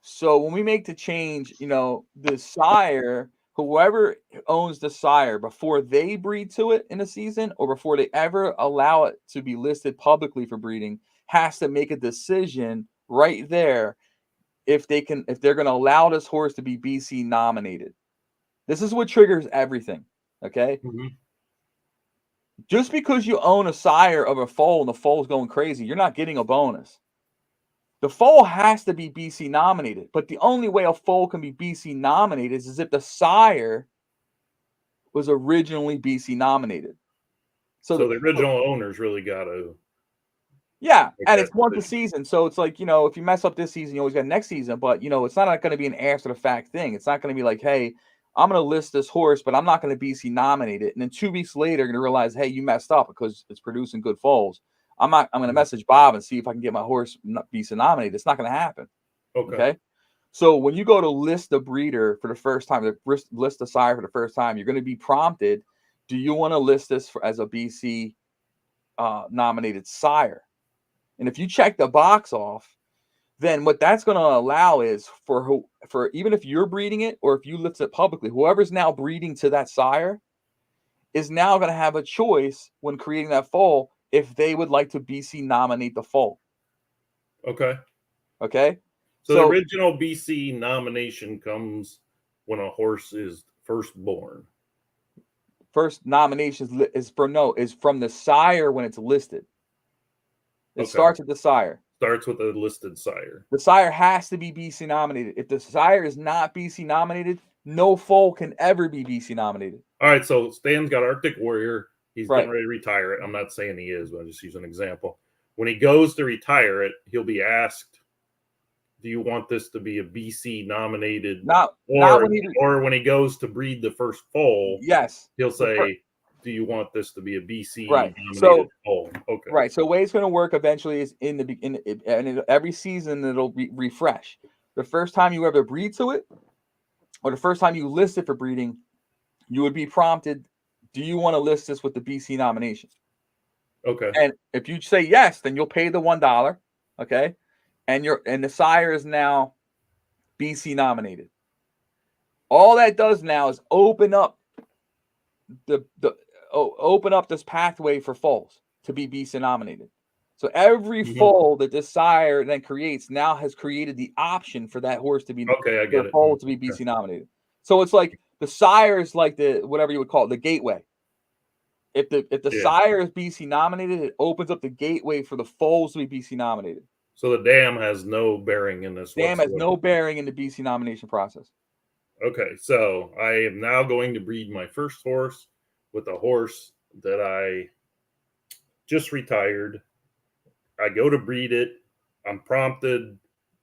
So when we make the change, the sire, whoever owns the sire before they breed to it in a season or before they ever allow it to be listed publicly for breeding, has to make a decision right there if they're going to allow this horse to be BC nominated. This is what triggers everything, okay? Mm-hmm. Just because you own a sire of a foal and the foal's going crazy, you're not getting a bonus. The foal has to be BC nominated, but the only way a foal can be BC nominated is if the sire was originally BC nominated. So the original owners really got to Yeah, and Okay. it's once a season, so it's like, if you mess up this season, you always got next season. But it's not going to be an after the fact thing. It's not going to be like, hey, I'm going to list this horse, but I'm not going to BC nominate it. And then 2 weeks later, you're going to realize, hey, you messed up because it's producing good foals. I'm going to message Bob and see if I can get my horse BC nominated. It's not going to happen. Okay. So when you go to list a breeder for the first time, list a sire for the first time, you're going to be prompted, do you want to list this as a BC nominated sire? And if you check the box off, then what that's going to allow is for even if you're breeding it or if you list it publicly, whoever's now breeding to that sire is now going to have a choice when creating that foal if they would like to BC nominate the foal. Okay. Okay. So the original BC nomination comes when a horse is first born. First nomination is from the sire when it's listed. It starts with the sire. Starts with a listed sire. The sire has to be BC nominated. If the sire is not BC nominated, no foal can ever be BC nominated. All right, so Stan's got Arctic Warrior. He's Right. getting ready to retire it. I'm not saying he is, but I'll just use an example. When he goes to retire it, he'll be asked, do you want this to be a BC nominated? Or when he goes to breed the first foal, yes, he'll say, do you want this to be a BC nominated foal? Okay. Right. So the way it's going to work eventually is in every season it'll refresh. The first time you ever breed to it, or the first time you list it for breeding, you would be prompted, do you want to list this with the BC nomination? Okay. And if you say yes, then you'll pay the $1. Okay. And the sire is now BC nominated. All that does now is open up this pathway for foals to be BC nominated. So every foal that this sire then creates now has created the option for that horse to be foal to be BC nominated. So it's like the sire is like the whatever you would call it, the gateway. If the sire is BC nominated, it opens up the gateway for the foals to be BC nominated. So the dam has no bearing in this. Dam has no bearing in the BC nomination process. Okay, so I am now going to breed my first horse with a horse that I just retired. I go to breed it. I'm prompted,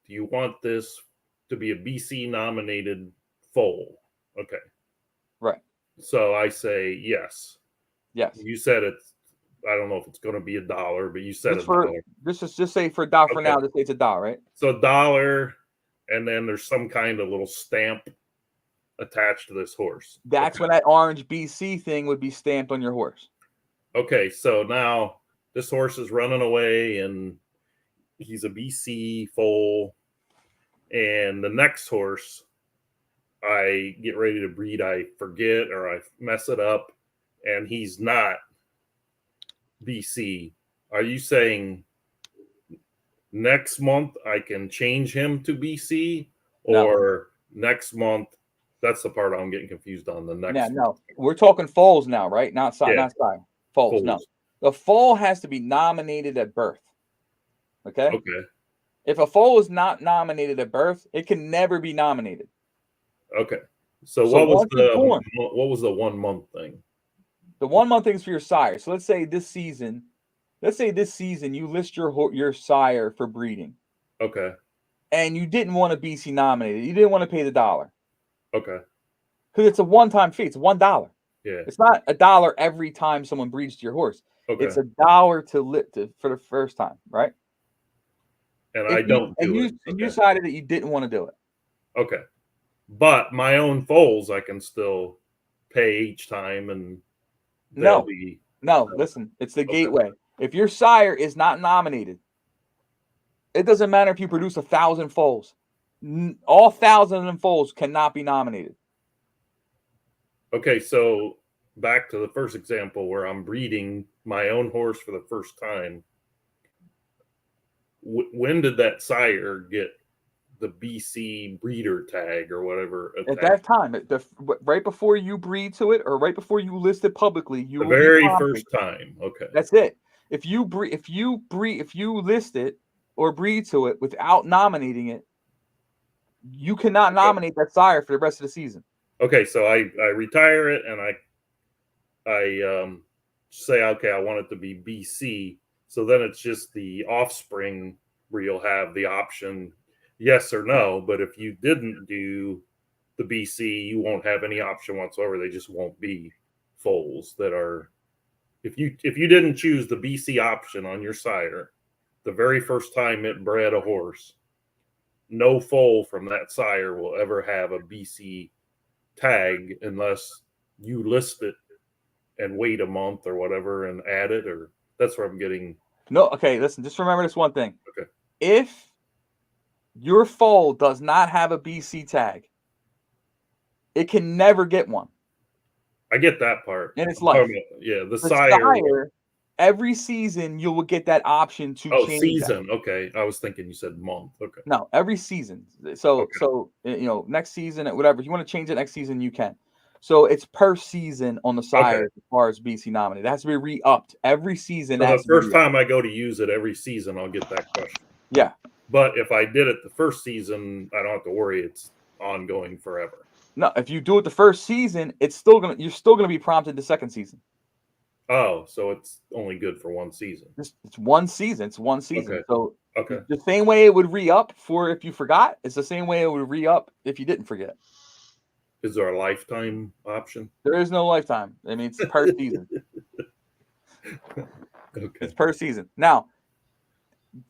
do you want this to be a BC nominated foal? Okay. Right. So I say yes. Yes. You said it's, I don't know if it's going to be $1, but you said $1. This is just say for $1 for now. Just say it's $1, right? So $1, and then there's some kind of little stamp attached to this horse. That's when that orange BC thing would be stamped on your horse. Okay, so now this horse is running away and he's a BC foal. And the next horse I get ready to breed, I forget or I mess it up, and he's not BC. Are you saying next month I can change him to BC, or next month? That's the part I'm getting confused on. The next. Yeah, no, we're talking foals now, right? Not sire. Foals. No, the foal has to be nominated at birth. Okay. Okay. If a foal is not nominated at birth, it can never be nominated. Okay. So what was the 1 month thing? The 1 month thing is for your sire. So let's say this season you list your sire for breeding. Okay. And you didn't want to BC nominated. You didn't want to pay the $1. Okay. Because it's a one-time fee. It's $1. Yeah. It's not $1 every time someone breeds to your horse. Okay. It's $1 for the first time, right? And you decided that you didn't want to do it. Okay. But my own foals I can still pay each time, and listen, it's the gateway. If your sire is not nominated, it doesn't matter if you produce 1,000 foals. All 1,000 of them foals cannot be nominated. Okay, so back to the first example where I'm breeding my own horse for the first time. When did that sire get the BC breeder tag or whatever? At that time, right before you breed to it or right before you list it publicly, the very first time. Okay, that's it. If you list it or breed to it without nominating it, you cannot nominate that sire for the rest of the season. Okay, so I retire it and I say, okay, I want it to be BC. So then it's just the offspring where you'll have the option yes or no. But if you didn't do the BC, you won't have any option whatsoever. They just won't be foals that are. If you didn't choose the BC option on your sire, the very first time it bred a horse, no foal from that sire will ever have a BC tag unless you list it and wait a month or whatever and add it. Or that's where I'm getting. No, okay, listen, just remember this one thing. Okay. If your foal does not have a BC tag, it can never get one. I get that part. And it's life. Yeah, the sire, every season you will get that option to change season. that. Okay. I was thinking you said month. Okay. No, every season. So next season, whatever. If you want to change it next season, you can. So it's per season on the sire as far as BC nominated. It has to be re-upped every season. So the first time I go to use it every season, I'll get that question. Yeah. But if I did it the first season, I don't have to worry. It's ongoing forever. No, if you do it the first season, you're still gonna be prompted the second season. Oh, so it's only good for one season. It's one season. It's one season. Okay. So okay. The same way it would re-up for if you forgot, it's the same way it would re-up if you didn't forget. Is there a lifetime option? There is no lifetime. I mean, it's per season. Okay. It's per season. Now,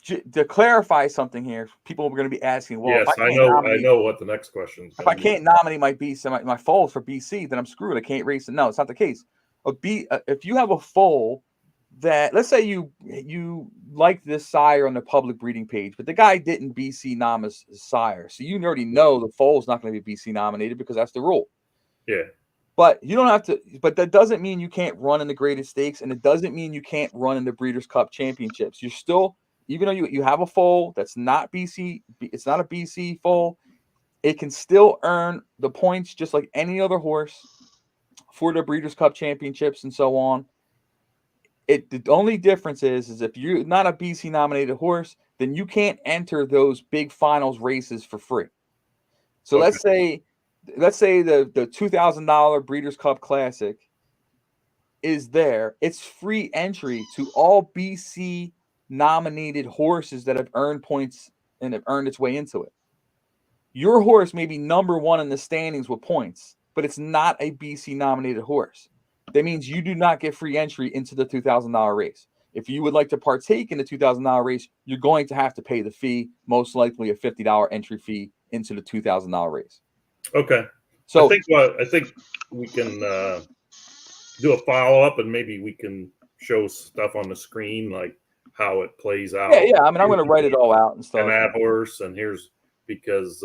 to clarify something here, people are going to be asking, well, yes, I know what the next question is. If I can't nominate my foal for BC, then I'm screwed. I can't race it. No, it's not the case. If you have a foal that, let's say you like this sire on the public breeding page, but the guy didn't BC nom his sire, so you already know the foal's not going to be BC nominated because that's the rule. Yeah. But you don't have to. But that doesn't mean you can't run in the greatest stakes, and it doesn't mean you can't run in the Breeders' Cup Championships. You're still, even though you have a foal that's not BC, it's not a BC foal, it can still earn the points just like any other horse for the Breeders' Cup Championships and so on. The only difference is if you're not a BC nominated horse, then you can't enter those big finals races for free. So let's say the $2,000 Breeders' Cup Classic is there. It's free entry to all BC nominated horses that have earned points and have earned its way into it. Your horse may be number one in the standings with points, but it's not a BC nominated horse. That means you do not get free entry into the $2,000 race. If you would like to partake in the $2,000 race, you're going to have to pay the fee, most likely a $50 entry fee into the $2,000 race. Okay. So I think we can do a follow-up, and maybe we can show stuff on the screen, like how it plays out. Yeah. I mean, I'm going to write it all out and stuff. And that horse, and here's because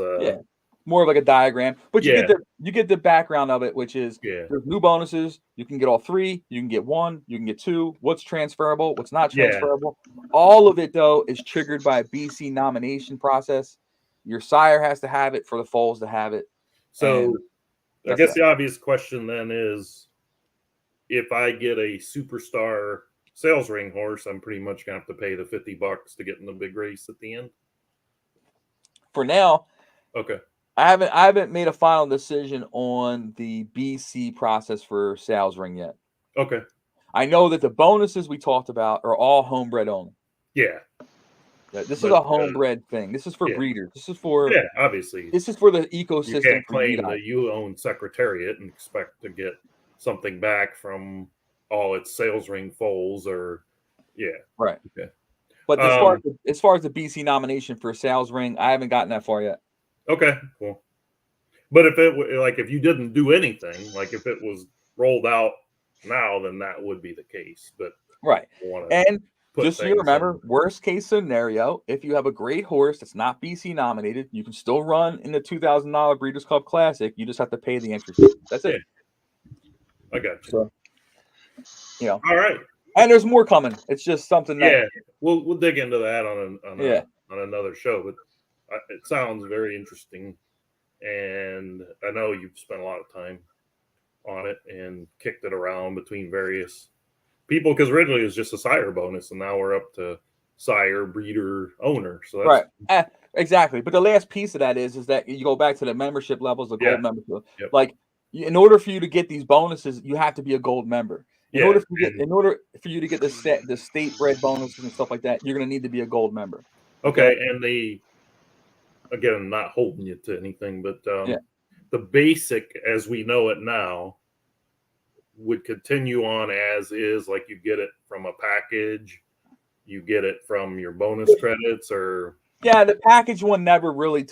more of like a diagram, but you get the background of it, which is there's new bonuses. You can get all three. You can get one. You can get two. What's transferable? What's not transferable? All of it though is triggered by a BC nomination process. Your sire has to have it for the foals to have it. So I guess the obvious question then is, if I get a superstar sales ring horse, I'm pretty much gonna have to pay the $50 to get in the big race at the end. For now, okay. I haven't made a final decision on the BC process for sales ring yet. Okay. I know that the bonuses we talked about are all homebred only. Yeah. This is a homebred thing. This is for breeders. This is for obviously. This is for the ecosystem. You can't claim that you own Secretariat and expect to get something back from all its sales ring foals or right. Okay. But as far as the BC nomination for sales ring, I haven't gotten that far yet. Okay, cool. But if you didn't do anything, like if it was rolled out now, then that would be the case. But right. And just so you remember, worst case scenario, if you have a great horse that's not BC nominated, you can still run in the $2,000 Breeders' Cup Classic. You just have to pay the entry fee. That's it. I got you. So, all right. And there's more coming. It's just something that we'll dig into that on another show. But it sounds very interesting, and I know you've spent a lot of time on it and kicked it around between various people, because originally it was just a sire bonus, and now we're up to sire, breeder, owner. So that's right. Exactly. But the last piece of that is that you go back to the membership levels, the gold membership. Yep. Like, in order for you to get these bonuses, you have to be a gold member. In order for you to get the state bred bonuses and stuff like that, you're going to need to be a gold member. Okay, and they, again, not holding you to anything, but the basic as we know it now would continue on as is, like you get it from a package, you get it from your bonus credits, or the package one never really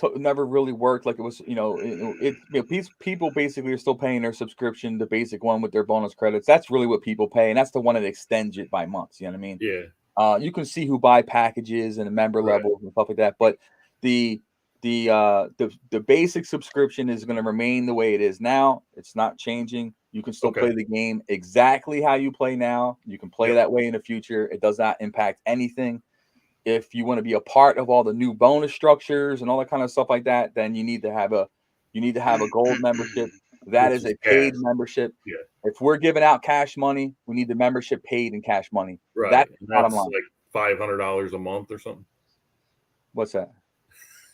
worked like it was. People basically are still paying their subscription, the basic one with their bonus credits. That's really what people pay, and that's the one that extends it by months. You know what I mean? Yeah. You can see who buy packages and the member levels and stuff like that, but the basic subscription is going to remain the way it is now. It's not changing. You can still play the game exactly how you play now. You can play that way in the future. It does not impact anything. If you want to be a part of all the new bonus structures and all that kind of stuff like that, then you need to have a gold membership. That is a paid membership. Yeah. If we're giving out cash money, we need the membership paid in cash money. Right. That's like $500 a month or something. What's that?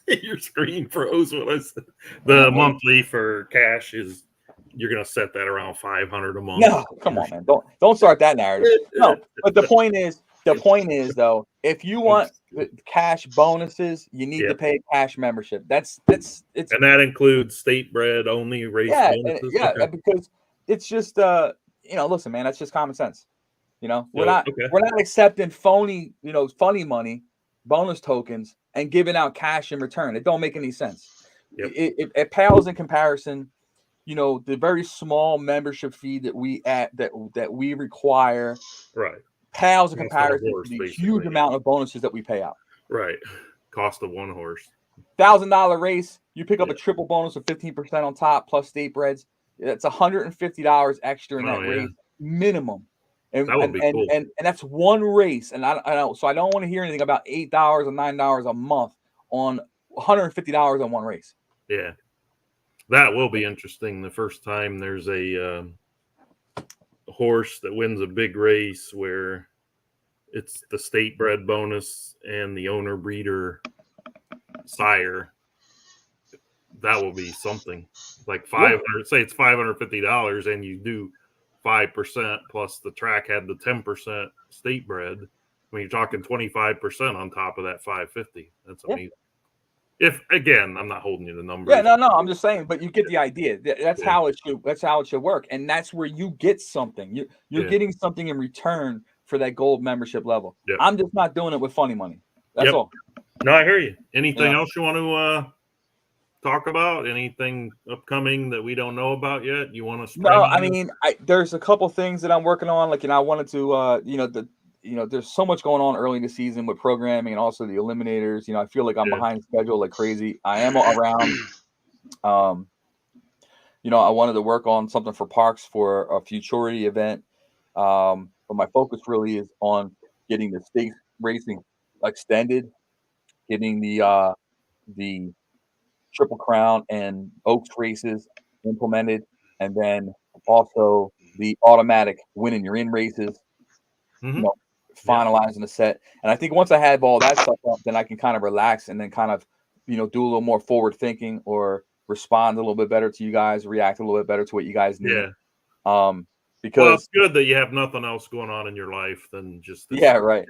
Your screen froze when I said the monthly for cash is, you're gonna set that around $500 a month. No, come on, man. Don't start that narrative. No, but the point is though, if you want cash bonuses, you need to pay cash membership. It's and that includes state bred only race bonuses. Because it's just listen, man, that's just common sense. We're not accepting phony money, bonus tokens, and giving out cash in return. It don't make any sense. It pales in comparison. The very small membership fee that we require, pales in comparison to the huge amount of bonuses that we pay out. Right, cost of one horse. $1,000 race, you pick up a triple bonus of 15% on top plus state breds. It's $150 extra in that race minimum. And that would be cool. And that's one race, and I don't want to hear anything about $8 or $9 a month on $150 on one race. Yeah, that will be interesting. The first time there's a horse that wins a big race where it's the state bred bonus and the owner breeder sire, that will be something. Like 500, say it's $550, and you do 5% plus the track had the 10% state bred. When you're talking 25% on top of that 550, that's amazing. If again, I'm not holding you the numbers. Yeah, no, I'm just saying, but you get the idea. That's how it should. That's how it should work, and that's where you get something. You're getting something in return for that gold membership level. Yep. I'm just not doing it with funny money. That's all. No, I hear you. Anything else you want to talk about? Anything upcoming that we don't know about yet? You want to? No, I mean, there's a couple things that I'm working on. Like, I wanted to, there's so much going on early in the season with programming and also the Eliminators. I feel like I'm behind schedule like crazy. I am around. I wanted to work on something for parks for a futurity event. But my focus really is on getting the stakes racing extended, getting the Triple Crown and Oaks races implemented, and then also the automatic winning your in races. Finalizing the set. And I think once I have all that stuff up, then I can kind of relax and then kind of, do a little more forward thinking or respond a little bit better to you guys, react a little bit better to what you guys need. Because it's good that you have nothing else going on in your life than just this. Right.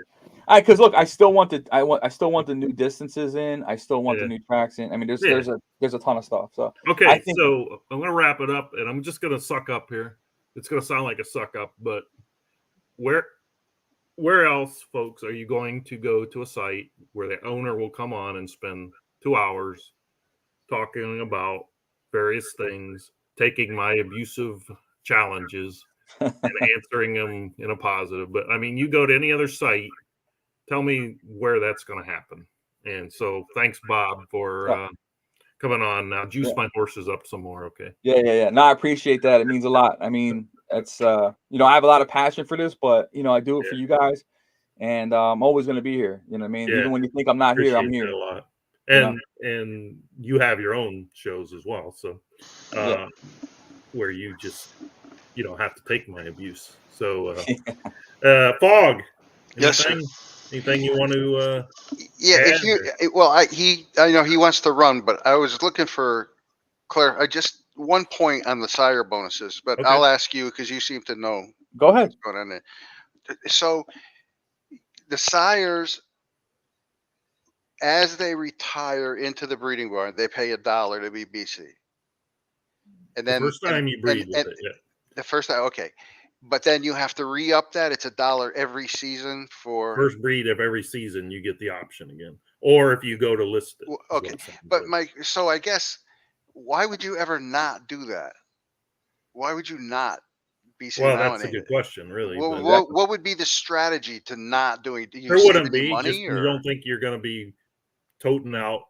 Because look, I still want the new distances in. I still want the new tracks in. I mean, there's a ton of stuff. So okay, so I'm gonna wrap it up, and I'm just gonna suck up here. It's gonna sound like a suck up, but where else, folks, are you going to go to a site where the owner will come on and spend 2 hours talking about various things, taking my abusive challenges and answering them in a positive? But I mean, you go to any other site, tell me where that's going to happen. And so thanks, Bob, for coming on. Now juice my horses up some more. Okay. Yeah. No, I appreciate that. It means a lot. I mean, that's I have a lot of passion for this, but I do it for you guys, and I'm always going to be here. You know what I mean? Even when you think I'm not here, I'm here. A lot. And you have your own shows as well, so where you just have to take my abuse. So Fog, yes, sir. Anything you want to I know he wants to run, but I was looking for one point on the sire bonuses, but I'll ask you because you seem to know Go ahead. What's going on there? So the sires, as they retire into the breeding barn, they pay $1 to be BC. And The then first time you breed with and it, yeah. the first time, okay. But then you have to re-up that. It's $1 every season for First breed of every season, you get the option again. Or if you go to list it. okay. But Mike, so I guess why would you ever not do that? Why would you not BC Well, that's a nominate good it? question, really. But What would be the strategy to not doing it? Do you there save wouldn't any be. money Just or you don't think you're going to be toting out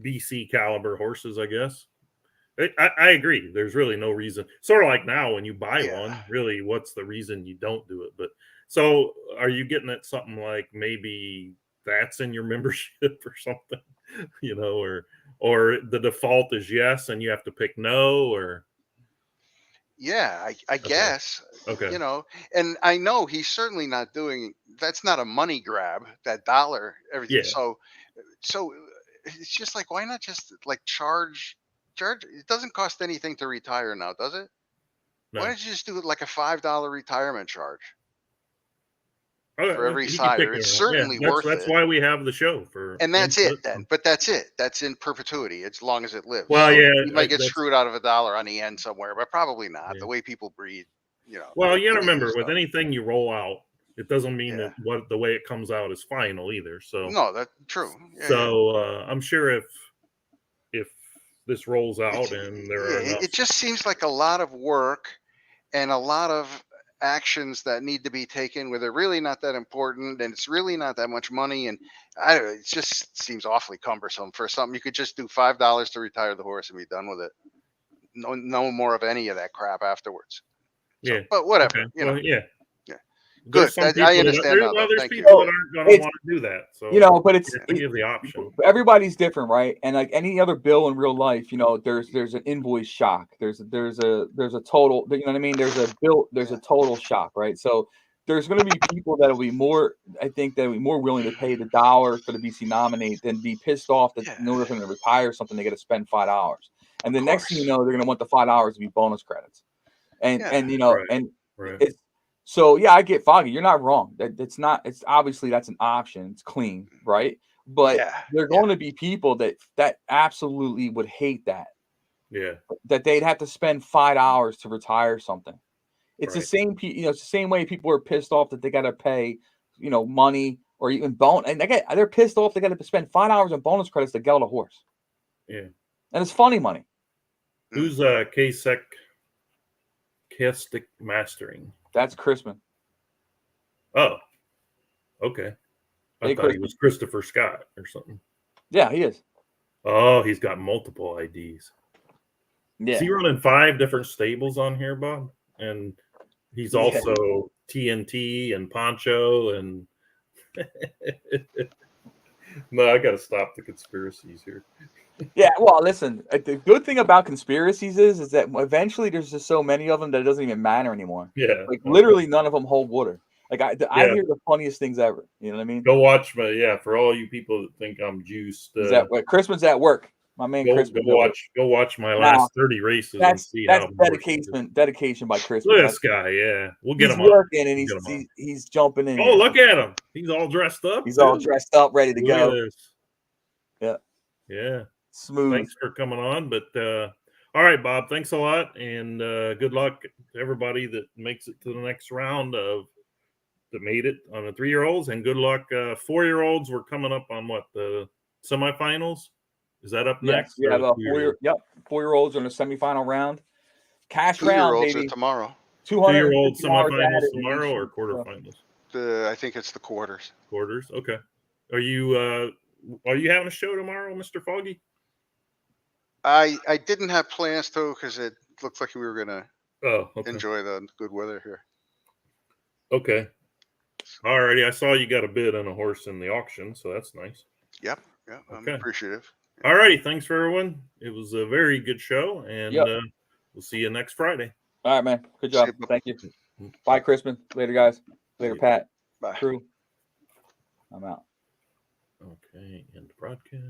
BC caliber horses, I guess. I agree. There's really no reason. Sort of like now when you buy Yeah. one, really, what's the reason you don't do it? But so are you getting at something like maybe that's in your membership or something, you know, or the default is yes and you have to pick no, or yeah, I guess, okay. you know, and I know he's certainly not doing that's not a money grab, that dollar, everything. Yeah. So it's just like, why not just like charge it doesn't cost anything to retire now, does it? Why No. don't you just do it like a $5 retirement charge for Oh, every you can pick sire? it It's around. Yeah, certainly worth that's it. why we have the show for And that's input. it then. But that's it. That's in perpetuity as long as it lives. Well, So yeah, you might get that's screwed out of $1 on the end somewhere, but probably not. yeah. The way people breed, you know. Well, you got to with remember, with stuff. anything you roll out, it doesn't mean Yeah. that what the way it comes out is final either. So No, that's true. Yeah, so I'm sure if this rolls out and there are enough, it just seems like a lot of work and a lot of actions that need to be taken where they're really not that important and it's really not that much money. And I don't know, it just seems awfully cumbersome for something you could just do $5 to retire the horse and be done with it. No more of any of that crap afterwards. So, yeah. but whatever, Okay. you know. Well, yeah. Yeah. There's Good. some people I understand now, though. there's Thank you. people that aren't going to want to do that. So You know, but it's I give the option. everybody's different, right? And like any other bill in real life, you know, there's an invoice shock. There's a total, you know what I mean? There's a total shock, right? So there's going to be people that will be more, I think, that will be more willing to pay the $1 for the BC nominate than be pissed off that in order for them to retire something, they got to spend $5. And the next thing you know, they're going to want the $5 to be bonus credits. And you know, Right. it's so yeah, I get Foggy. You're not wrong. It's not. It's obviously that's an option. It's clean, right? But there are going to be people that absolutely would hate that. Yeah. That they'd have to spend $5 to retire something. It's the Right. same. You know, it's the same way people are pissed off that they got to pay, you know, money or even bone, and they're pissed off they got to spend $5 on bonus credits to geld a horse. Yeah. And it's funny money. Who's Kestic Mastering? That's Chrisman. Oh, okay. I thought he was Christopher Scott or something. Yeah, he is. Oh, he's got multiple IDs. Yeah. Is he running 5 different stables on here, Bob? And he's also TNT and Poncho and no, I got to stop the conspiracies here. Yeah, well, listen, the good thing about conspiracies is that eventually there's just so many of them that it doesn't even matter anymore. Yeah. Like literally none of them hold water. Like I hear the funniest things ever. You know what I mean? Go watch my for all you people that think I'm juiced. Christman's at work. My man Chrisman. Go watch my last 30 races and see that's how dedication by Chrisman. Look at this guy, yeah. We'll get him working and he's jumping in. Oh, look at him. He's all dressed up. He's all dressed up, ready to go. Yeah. Yeah. Smooth. Thanks for coming on. But all right, Bob, thanks a lot. And good luck to everybody that makes it to the next round that made it on the 3-year-olds. And good luck. 4-year-olds, we're coming up on the semifinals. Is that up next? We have a 4-year-olds on the semifinal round. Cash round, baby. Tomorrow. 2-year-old semifinals tomorrow or quarterfinals? I think it's the quarters. Quarters. Okay. Are you having a show tomorrow, Mr. Foggy? I didn't have plans to because it looked like we were gonna enjoy the good weather here. Okay. All righty. I saw you got a bid on a horse in the auction, so that's nice. Yep. Yeah. I'm appreciative. All righty. Thanks for everyone. It was a very good show, and we'll see you next Friday. All right, man. Good job. Thank you. Bye, Chrisman. Later, guys. Later, Pat. Bye. Crew. I'm out. Okay. End broadcast.